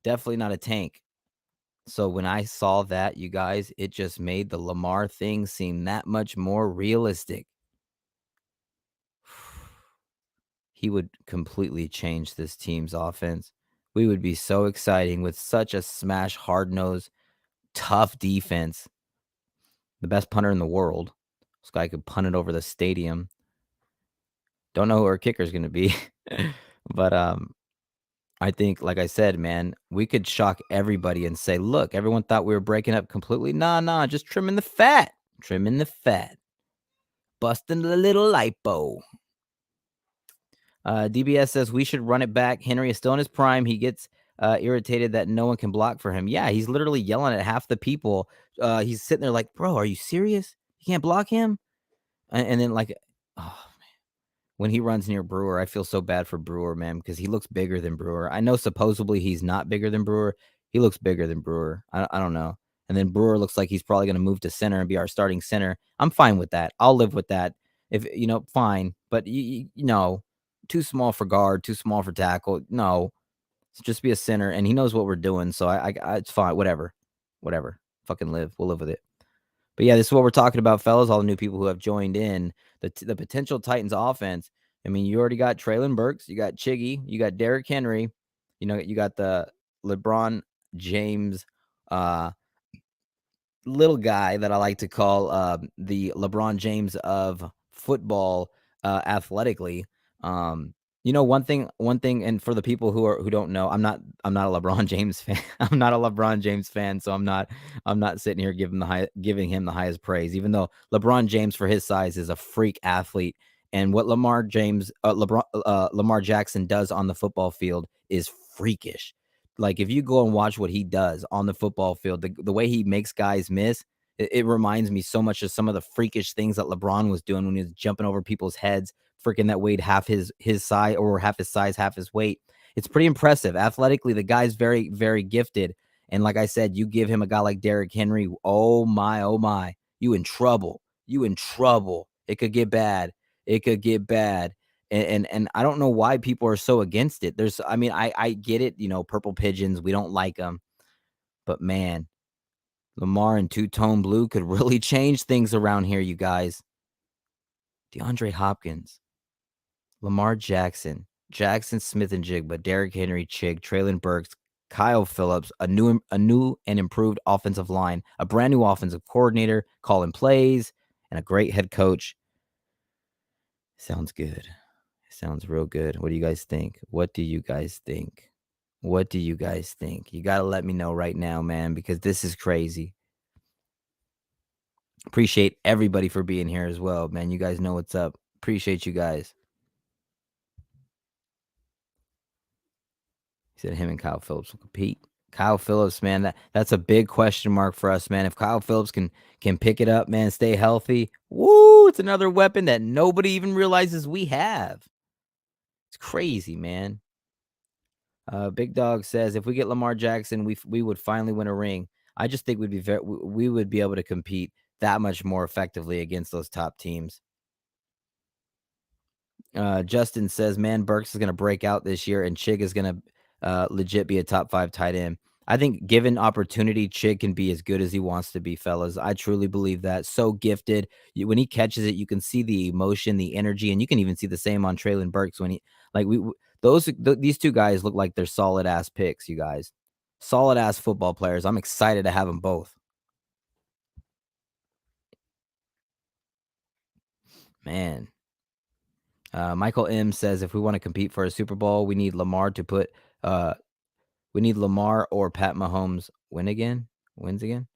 Definitely not a tank. So when I saw that, you guys, it just made the Lamar thing seem that much more realistic. He would completely change this team's offense. We would be so exciting with such a smash, hard-nosed, tough defense. The best punter in the world. This guy could punt it over the stadium. Don't know who our kicker is going to be. But I think, like I said, man, we could shock everybody and say, look, everyone thought we were breaking up completely. Nah, just trimming the fat. Trimming the fat. Busting the little lipo. DBS says we should run it back. Henry is still in his prime. He gets irritated that no one can block for him. Yeah, he's literally yelling at half the people. He's sitting there like, bro, are you serious? You can't block him? And then, like, oh, when he runs near Brewer, I feel so bad for Brewer, man, because he looks bigger than Brewer. I know supposedly he's not bigger than Brewer. He looks bigger than Brewer. I don't know. And then Brewer looks like he's probably going to move to center and be our starting center. I'm fine with that. I'll live with that. If fine. But you know, too small for guard, too small for tackle. No, just be a center, and he knows what we're doing. So I it's fine. Whatever. Fucking live. We'll live with it. But yeah, this is what we're talking about, fellas. All the new people who have joined in the potential Titans offense. I mean, you already got TREYLON BURKS, you got CHIG, you got DERRICK HENRY, you got the LeBron James, little guy that I like to call the LeBron James of football, athletically. One thing, and for the people who don't know, I'm not a LeBron James fan. I'm not a LeBron James fan, so I'm not sitting here giving him the highest praise, even though LeBron James for his size is a freak athlete And what Lamar Jackson does on the football field is freakish. Like, if you go and watch what he does on the football field, the way he makes guys miss, it reminds me so much of some of the freakish things that LeBron was doing when he was jumping over people's heads, freaking that weighed half his size, or half his size, half his weight. It's pretty impressive. Athletically, the guy's very, very gifted. And like I said, you give him a guy like Derrick Henry, oh my, you in trouble. You in trouble. It could get bad. It could get bad. And I don't know why people are so against it. I get it, purple pigeons, we don't like them. But man, Lamar in two-tone blue could really change things around here, you guys. DeAndre Hopkins, Lamar Jackson, Jackson Smith and Jigba, Derrick Henry, Chig, Treylon Burks, Kyle Phillips, a new and improved offensive line, a brand new offensive coordinator calling plays, and a great head coach. Sounds good. Sounds real good. What do you guys think? What do you guys think? What do you guys think? You got to let me know right now, man, because this is crazy. Appreciate everybody for being here as well, man. You guys know what's up. Appreciate you guys. He said him and Kyle Phillips will compete. Kyle Phillips, man, that's a big question mark for us, man. If Kyle Phillips can pick it up, man, stay healthy, woo, it's another weapon that nobody even realizes we have. It's crazy, man. Big Dog says if we get Lamar Jackson, we would finally win a ring. I just think we would be able to compete that much more effectively against those top teams. Justin says, man, Burks is going to break out this year, and Chig is going to legit be a top 5 tight end. I think given opportunity, Chig can be as good as he wants to be, fellas. I truly believe that. So gifted. When he catches it, you can see the emotion, the energy, and you can even see the same on Treylon Burks when these two guys look like they're solid ass picks, you guys. Solid ass football players. I'm excited to have them both. Man. Michael M says if we want to compete for a Super Bowl, we need Lamar or Pat Mahomes wins again.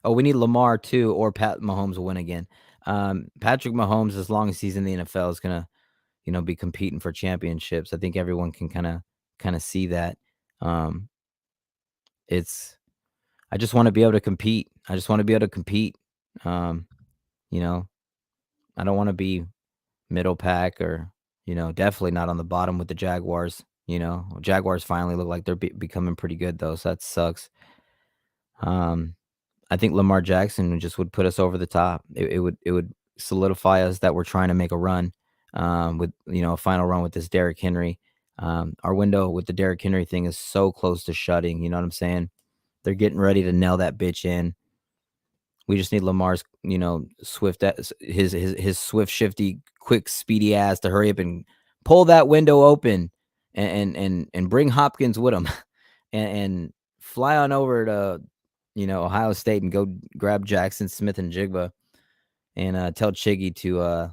Oh, we need Lamar too, or Pat Mahomes will win again. Patrick Mahomes, as long as he's in the NFL, is gonna, be competing for championships. I think everyone can kind of see that. I just want to be able to compete. I just want to be able to compete. You know, I don't want to be middle pack or, definitely not on the bottom with the Jaguars. Jaguars finally look like they're becoming pretty good though, so that sucks. I think Lamar Jackson just would put us over the top. It would solidify us that we're trying to make a run, with a final run with this Derrick Henry. Our window with the Derrick Henry thing is so close to shutting. You know what I'm saying? They're getting ready to nail that bitch in. We just need Lamar's, swift, his swift, shifty, quick, speedy ass to hurry up and pull that window open, and bring Hopkins with him, and fly on over to, Ohio State and go grab Jackson Smith and Jigba, and tell Chiggy to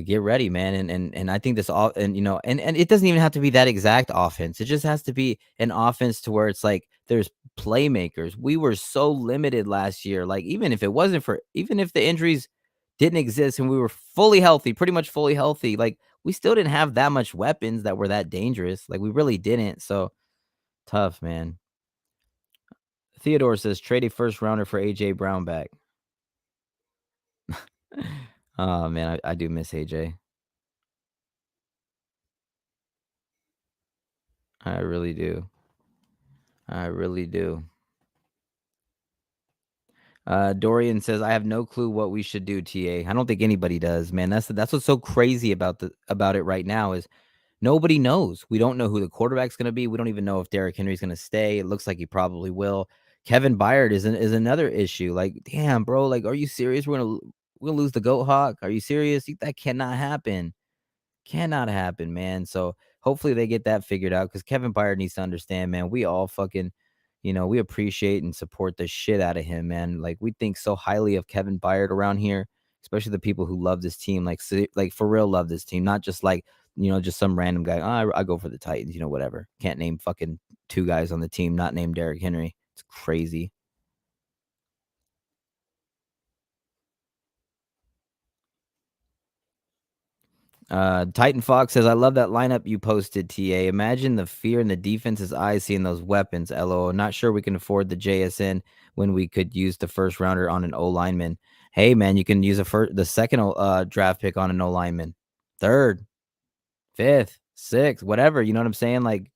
get ready, man. And I think this all, and it doesn't even have to be that exact offense. It just has to be an offense to where it's like there's playmakers. We were so limited last year. Like, even if the injuries didn't exist and we were fully healthy, pretty much fully healthy, like, we still didn't have that much weapons that were that dangerous. Like, we really didn't. So tough, man. Theodore says trade a first rounder for AJ Brown back. Oh man, I do miss AJ. I really do. I really do. Dorian says, I have no clue what we should do, TA. I don't think anybody does, man. That's what's so crazy about it right now is nobody knows. We don't know who the quarterback's going to be. We don't even know if Derrick Henry's going to stay. It looks like he probably will. Kevin Byard is another issue. Like, damn, bro, like, are you serious? We're gonna lose the Goat Hawk? Are you serious? That cannot happen. Cannot happen, man. So hopefully they get that figured out, because Kevin Byard needs to understand, man, we all fucking, we appreciate and support the shit out of him, man. Like, we think so highly of Kevin Byard around here, especially the people who love this team, like for real love this team, not just like, just some random guy. Oh, I go for the Titans, whatever. Can't name fucking 2 guys on the team not named Derrick Henry. It's crazy. Titan Fox says, I love that lineup you posted, TA. Imagine the fear in the defense's eyes seeing those weapons. LO. Not sure we can afford the J.S.N. when we could use the first rounder on an O lineman. Hey, man, you can use the second draft pick on an O lineman. Third, fifth, sixth, whatever. You know what I'm saying? Like,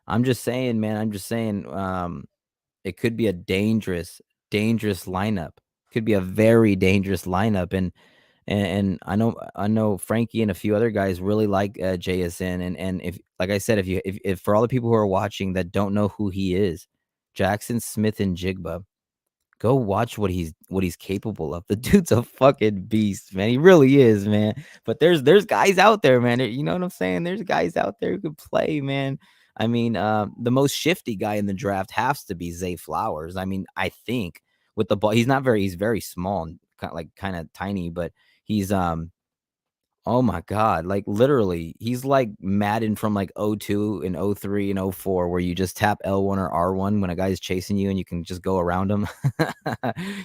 I'm just saying, man. I'm just saying, it could be a dangerous, dangerous lineup. Could be a very dangerous lineup, and I know Frankie and a few other guys really like JSN, and if, like I said, if for all the people who are watching that don't know who he is, Jackson Smith NJIGBA, go watch what he's capable of. The dude's a fucking beast, man. He really is, man. But there's guys out there, man. You know what I'm saying? There's guys out there who could play, man. I mean, the most shifty guy in the draft has to be Zay Flowers. I mean, I think with the ball, he's very small and kind of tiny, but he's. Oh my god, like, literally, he's like Madden from, like, '02 and '03 and '04 where you just tap L1 or R1 when a guy's chasing you and you can just go around him.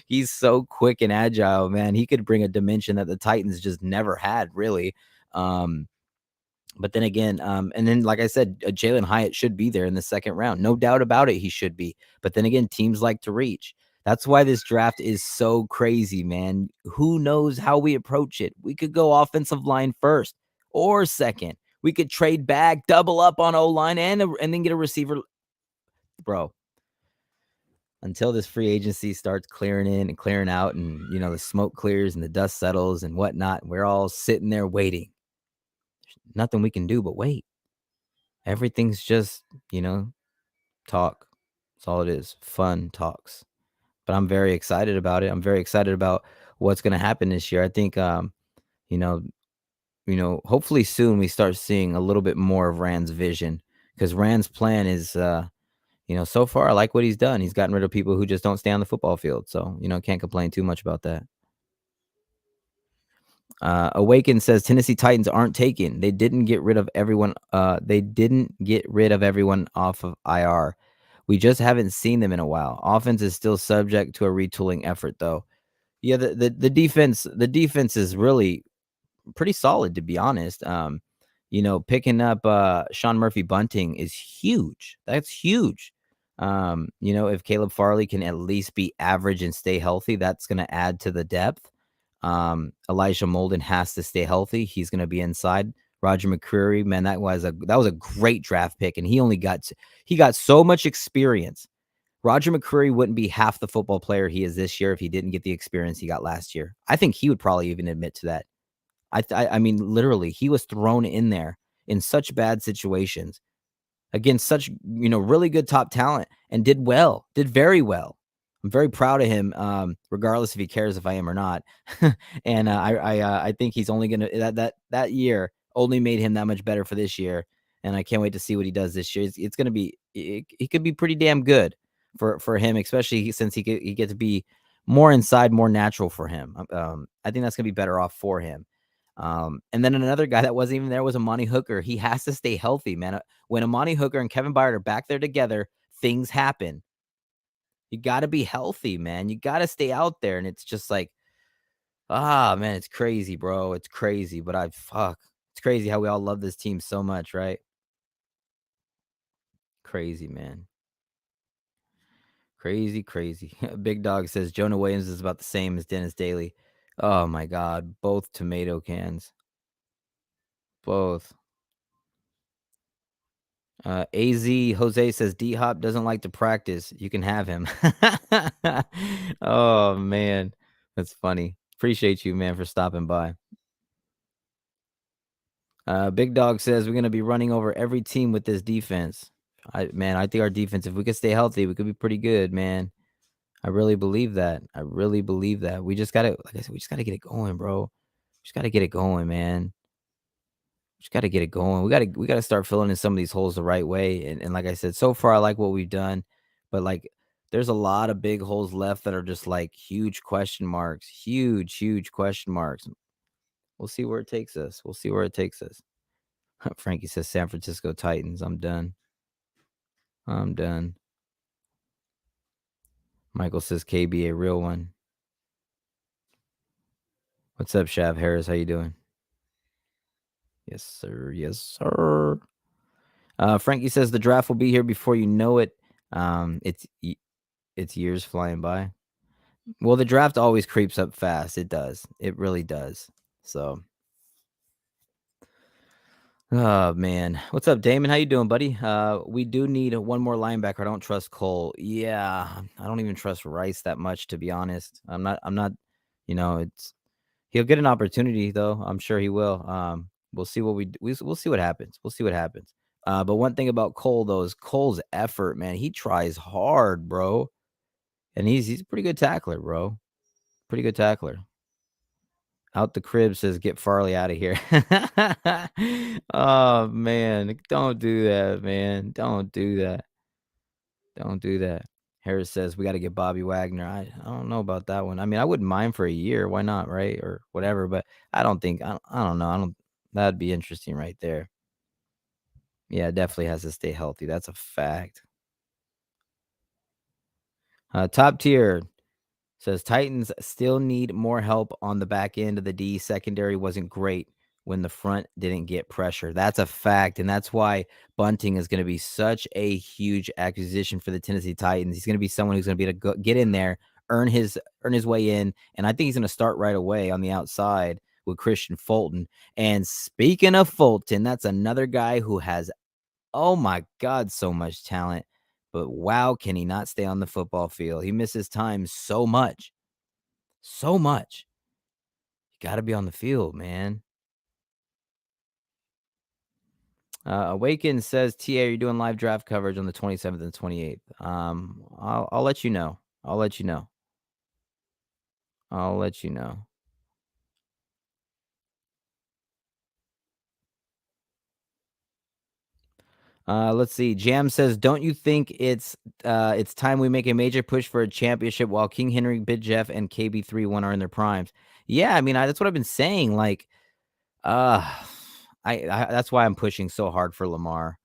He's so quick and agile, man. He could bring a dimension that the Titans just never had, really. Um, but then again, and then, like I said, Jalen Hyatt should be there in the second round. No doubt about it, he should be. But then again, teams like to reach. That's why this draft is so crazy, man. Who knows how we approach it? We could go offensive line first or second. We could trade back, double up on O-line, and then get a receiver. Bro, until this free agency starts clearing in and clearing out and, the smoke clears and the dust settles and whatnot, we're all sitting there waiting. There's nothing we can do but wait. Everything's just, talk. That's all it is. Fun talks. But I'm very excited about it. I'm very excited about what's going to happen this year. I think, you know, hopefully soon we start seeing a little bit more of Rand's vision, because Rand's plan is, so far I like what he's done. He's gotten rid of people who just don't stay on the football field. So, can't complain too much about that. Awaken says Tennessee Titans aren't taken. They didn't get rid of everyone. They didn't get rid of everyone off of IR. We just haven't seen them in a while. Offense is still subject to a retooling effort, though. Yeah, the defense is really pretty solid, to be honest. Picking up Sean Murphy Bunting is huge. That's huge. If Caleb Farley can at least be average and stay healthy, that's going to add to the depth. Elijah Molden has to stay healthy. He's going to be inside. Roger McCreary, man, that was a great draft pick, and he got so much experience. Roger McCreary wouldn't be half the football player he is this year if he didn't get the experience he got last year. I think he would probably even admit to that. I mean, literally, he was thrown in there in such bad situations against such, really good top talent, and did very well. I'm very proud of him, regardless if he cares if I am or not. And I think he's only gonna that year only made him that much better for this year, and I can't wait to see what he does this year. It's gonna be he could be pretty damn good for him, especially since he gets to be more inside, more natural for him. I think that's gonna be better off for him. And then another guy that wasn't even there was Amani Hooker. He has to stay healthy, man. When Amani Hooker and Kevin Byard are back there together, things happen. You got to be healthy, man. You got to stay out there. And it's just like, man, it's crazy, bro. It's crazy. But it's crazy how we all love this team so much, right? Crazy, man. Crazy, crazy. Big Dog says Jonah Williams is about the same as Dennis Daly. Oh my God. Both tomato cans. Both. AZ Jose says D Hop doesn't like to practice. You can have him. Oh man, that's funny. Appreciate you, man, for stopping by. Big Dog says we're gonna be running over every team with this defense. I think our defense, if we could stay healthy, we could be pretty good, man. I really believe that. I really believe that. We just gotta, like I said, we just gotta get it going, bro. Just gotta get it going, man. Just got to get it going. We got to start filling in some of these holes the right way. And like I said, so far I like what we've done, but like there's a lot of big holes left that are just like huge question marks, huge question marks. We'll see where it takes us. We'll see where it takes us. Frankie says San Francisco Titans. I'm done. I'm done. Michael says KB, a real one. What's up, Shav Harris? How you doing? Yes, sir. Yes, sir. Frankie says the draft will be here before you know it. It's years flying by. Well, the draft always creeps up fast. It does. It really does. So, oh man, what's up, Damon? How you doing, buddy? We do need one more linebacker. I don't trust Cole. Yeah, I don't even trust Rice that much, to be honest. I'm not. I'm not. It's he'll get an opportunity though. I'm sure he will. We'll see what we'll see what happens. We'll see what happens. But one thing about Cole though is Cole's effort, man. He tries hard, bro, and he's a pretty good tackler, bro. Pretty good tackler. Out the crib says, "Get Farley out of here." Oh man, don't do that, man. Don't do that. Don't do that. Harris says we got to get Bobby Wagner. I don't know about that one. I mean, I wouldn't mind for a year. Why not, right? Or whatever. But I don't think. I don't know. I don't. That'd be interesting right there. Yeah, it definitely has to stay healthy. That's a fact. Top tier. Says Titans still need more help on the back end of the D. Secondary wasn't great when the front didn't get pressure. That's a fact. And that's why Bunting is going to be such a huge acquisition for the Tennessee Titans. He's going to be someone who's going to be able to get in there, earn his way in. And I think he's going to start right away on the outside with Christian Fulton. And speaking of Fulton, that's another guy who has, oh my God, so much talent. But wow, can he not stay on the football field? He misses time so much. So much. You gotta be on the field, man. Awaken says, "TA, you're doing live draft coverage on the 27th and 28th." I'll let you know. I'll let you know. I'll let you know. Let's see. Jam says, "Don't you think it's time we make a major push for a championship while King Henry, Big Jeff, and KB31 are in their primes?" Yeah, I mean, that's what I've been saying. Like, uh, I that's why I'm pushing so hard for Lamar.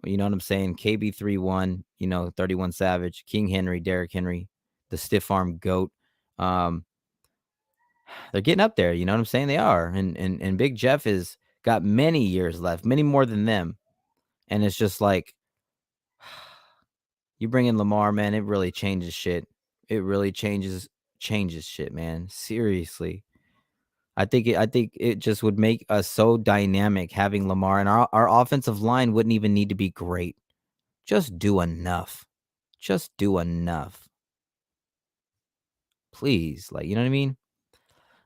You know what I'm saying? KB31, 31 Savage, King Henry, Derrick Henry, the stiff arm goat. Um, they're getting up there. You know what I'm saying? They are. And Big Jeff is got many years left, many more than them. And it's just like you bring in Lamar, man, it really changes shit. It really changes shit, man. Seriously. I think it just would make us so dynamic having Lamar, and our offensive line wouldn't even need to be great. Just do enough. Just do enough. Please. Like, you know what I mean?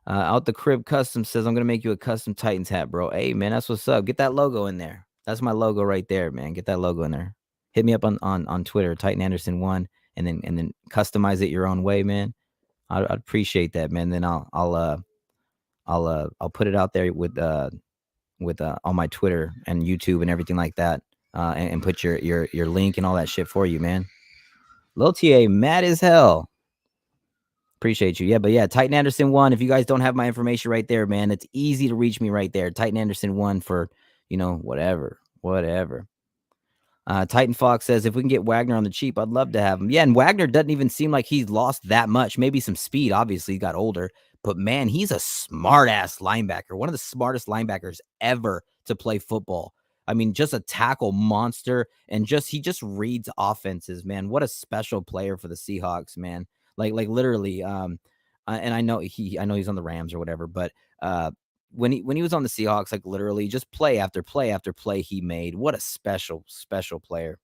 Out the crib custom says, "I'm gonna make you a custom Titans hat, bro." Hey man, that's what's up. Get that logo in there. That's my logo right there, man. Get that logo in there. Hit me up on Twitter, Titan Anderson 1, and then customize it your own way, man. I'd appreciate that, man. Then I'll put it out there with on my Twitter and YouTube and everything like that. And put your link and all that shit for you, man. Lil TA mad as hell. Appreciate you. Yeah, but yeah, Titan Anderson 1. If you guys don't have my information right there, man, it's easy to reach me right there. Titan Anderson 1 for, whatever. Whatever. Titan Fox says, "If we can get Wagner on the cheap, I'd love to have him." Yeah, and Wagner doesn't even seem like he's lost that much. Maybe some speed. Obviously, he got older. But man, he's a smart ass linebacker. One of the smartest linebackers ever to play football. I mean, just a tackle monster, and he just reads offenses, man. What a special player for the Seahawks, man. Like literally. And I know he's on the Rams or whatever, but when he was on the Seahawks, like literally just play after play after play he made. What a special player.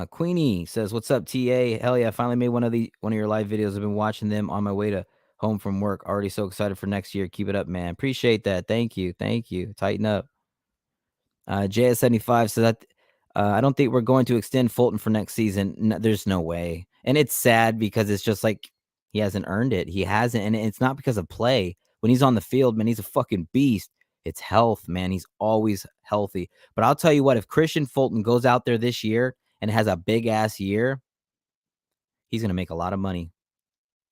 Queenie says, "What's up, TA? Hell yeah, I finally made one of your live videos. I've been watching them on my way to home from work. Already so excited for next year. Keep it up, man. Appreciate that. Thank you. Thank you. Tighten up." JS75 says that I don't think we're going to extend Fulton for next season. No, there's no way. And it's sad because it's just like he hasn't earned it. He hasn't. And it's not because of play. When he's on the field, man, he's a fucking beast. It's health, man. He's always healthy. But I'll tell you what, if Christian Fulton goes out there this year and has a big ass year, he's going to make a lot of money.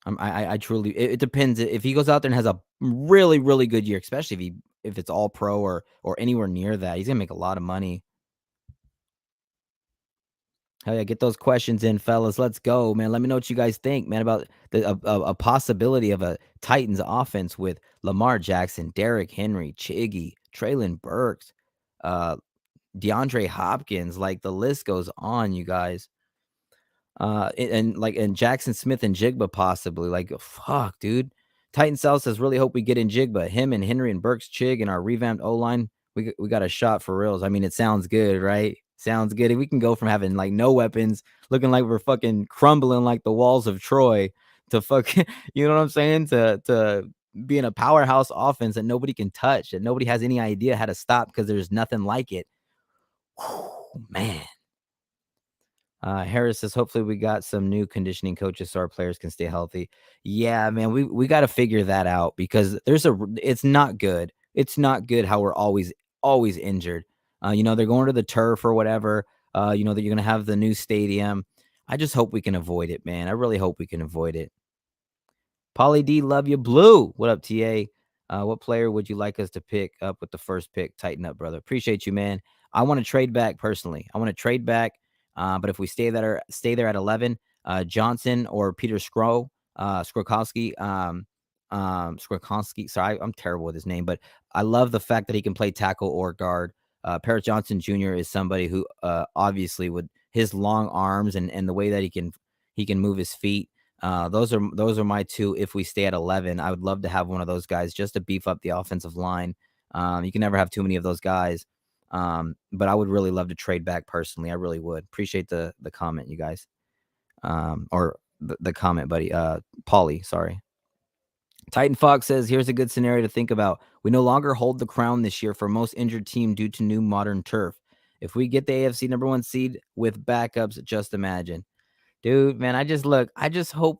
I truly, it depends. If he goes out there and has a really, really good year, especially if it's all pro or anywhere near that, he's going to make a lot of money. Hell yeah, get those questions in, fellas. Let's go, man. Let me know what you guys think, man, about a possibility of a Titans offense with Lamar Jackson, Derrick Henry, Chiggy, Treylon Burks, uh, DeAndre Hopkins. Like the list goes on, you guys. And Jackson Smith and Jigba possibly. Like, fuck, dude. Titan South says, really hope we get in Jigba. Him and Henry and Burks, Chig, and our revamped O line. We got a shot for reals. I mean, it sounds good, right? Sounds good. We can go from having like no weapons, looking like we're fucking crumbling like the walls of Troy, to fucking, you know what I'm saying? To being a powerhouse offense that nobody can touch, that nobody has any idea how to stop because there's nothing like it. Whew, man. Harris says, hopefully we got some new conditioning coaches so our players can stay healthy. Yeah, man, we got to figure that out because it's not good. It's not good how we're always injured. They're going to the turf or whatever. That you're going to have the new stadium. I just hope we can avoid it, man. I really hope we can avoid it. Pauly D, love you, Blue. What up, TA? What player would you like us to pick up with the first pick? Tighten up, brother. Appreciate you, man. I want to trade back personally. I want to trade back, but if we stay there at 11, Johnson or Peter Skrokowski, Skrokowski. Sorry, I'm terrible with his name, but I love the fact that he can play tackle or guard. Paris Johnson Jr. is somebody who obviously would his long arms and the way that he can move his feet. Those are my two. If we stay at 11, I would love to have one of those guys just to beef up the offensive line. You can never have too many of those guys. But I would really love to trade back personally. I really would. Appreciate the comment, you guys. Or the comment, buddy. Pauly, sorry. Titan Fox says, here's a good scenario to think about. We no longer hold the crown this year for most injured team due to new modern turf. If we get the AFC #1 seed with backups, just imagine. Dude, man, I just hope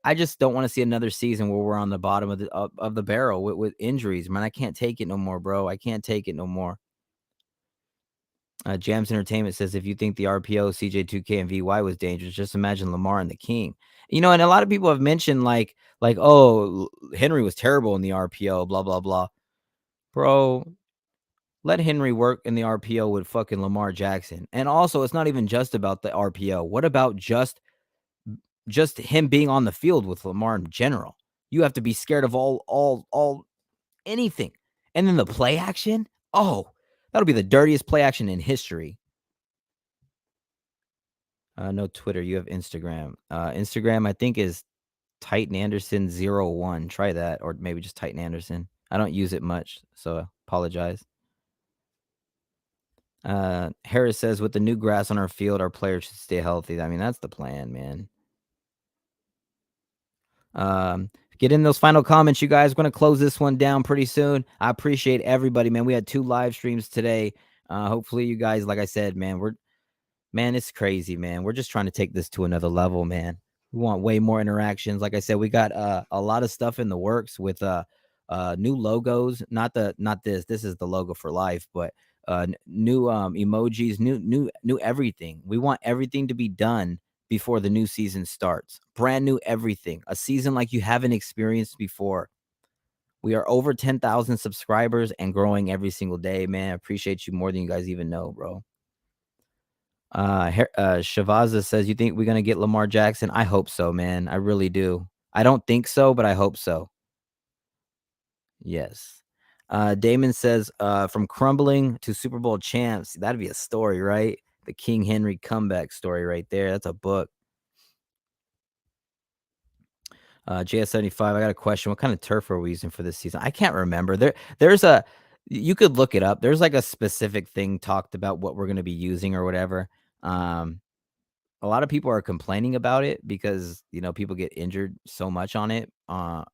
I just don't want to see another season where we're on the bottom of the barrel with injuries, man. I can't take it no more, bro. I can't take it no more. Jams Entertainment says, if you think the RPO, CJ2K, and VY was dangerous, just imagine Lamar and the King. And a lot of people have mentioned oh, Henry was terrible in the RPO, blah, blah, blah. Bro, let Henry work in the RPO with fucking Lamar Jackson. And also, it's not even just about the RPO. What about just him being on the field with Lamar in general? You have to be scared of all anything. And then the play action? Oh, that'll be the dirtiest play action in history. No Twitter. You have Instagram. Instagram, I think, is Titan Anderson 01. Try that, or maybe just Titan Anderson. I don't use it much, so apologize. Harris says, with the new grass on our field, our players should stay healthy. I mean, that's the plan, man. Get in those final comments, you guys. We're going to close this one down pretty soon. I appreciate everybody, man. We had 2 live streams today. Hopefully you guys, like I said, man, it's crazy, man. We're just trying to take this to another level, man. We want way more interactions. Like I said, we got a lot of stuff in the works with new logos. Not this. This is the logo for life, but new emojis, new everything. We want everything to be done before the new season starts. Brand new everything. A season like you haven't experienced before. We are over 10,000 subscribers and growing every single day, man. I appreciate you more than you guys even know, bro. Shavaza says, you think we're going to get Lamar Jackson? I hope so, man. I really do. I don't think so, but I hope so. Yes. Damon says, from crumbling to Super Bowl champs. That'd be a story, right? The King Henry comeback story right there. That's a book. JS75, I got a question. What kind of turf are we using for this season? I can't remember. You could look it up. There's like a specific thing talked about what we're going to be using or whatever. A lot of people are complaining about it because, people get injured so much on it, on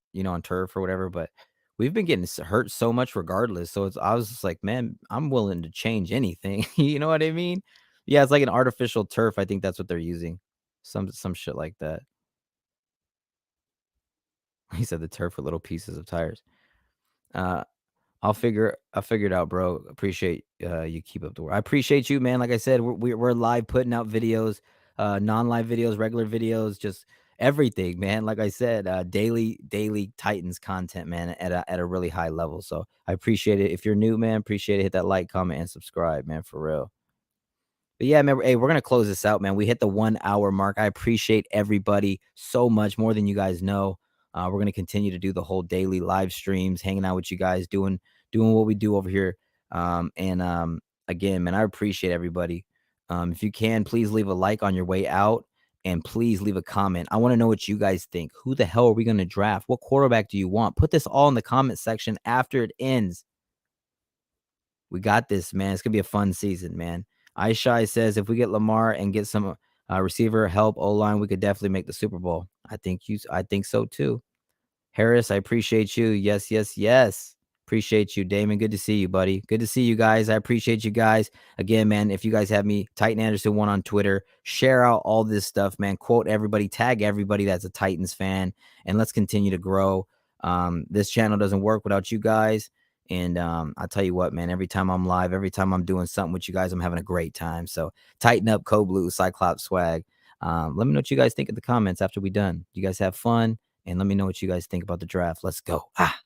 turf or whatever, but we've been getting hurt so much regardless. So I was just like, man, I'm willing to change anything. You know what I mean? Yeah, it's like an artificial turf. I think that's what they're using. Some shit like that. He said the turf with little pieces of tires. I'll figure it out, bro. Appreciate you keep up the work. I appreciate you, man. Like I said, we're live putting out videos, non-live videos, regular videos, just everything, man. Like I said, daily Titans content, man, at a really high level. So I appreciate it. If you're new, man, appreciate it. Hit that like, comment, and subscribe, man, for real. But yeah, man, hey, we're gonna close this out, man. We hit the 1 hour mark. I appreciate everybody so much, more than you guys know. We're gonna continue to do the whole daily live streams, hanging out with you guys, doing what we do over here. Again, man, I appreciate everybody. If you can, please leave a like on your way out, and please leave a comment. I want to know what you guys think. Who the hell are we gonna draft? What quarterback do you want? Put this all in the comment section after it ends. We got this, man. It's gonna be a fun season, man. iShy says if we get Lamar and get some receiver help, O-line, we could definitely make the Super Bowl. I think so too. Harris, I appreciate you. Yes, yes, yes. Appreciate you, Damon. Good to see you, buddy. Good to see you guys. I appreciate you guys. Again, man, if you guys have me, Titan Anderson 1 on Twitter, share out all this stuff, man. Quote everybody, tag everybody that's a Titans fan, and let's continue to grow. This channel doesn't work without you guys. And I'll tell you what, man, every time I'm live, every time I'm doing something with you guys, I'm having a great time. So tighten up, Code Blue, Cyclops swag. Let me know what you guys think in the comments after we done. You guys have fun, and let me know what you guys think about the draft. Let's go. Ah.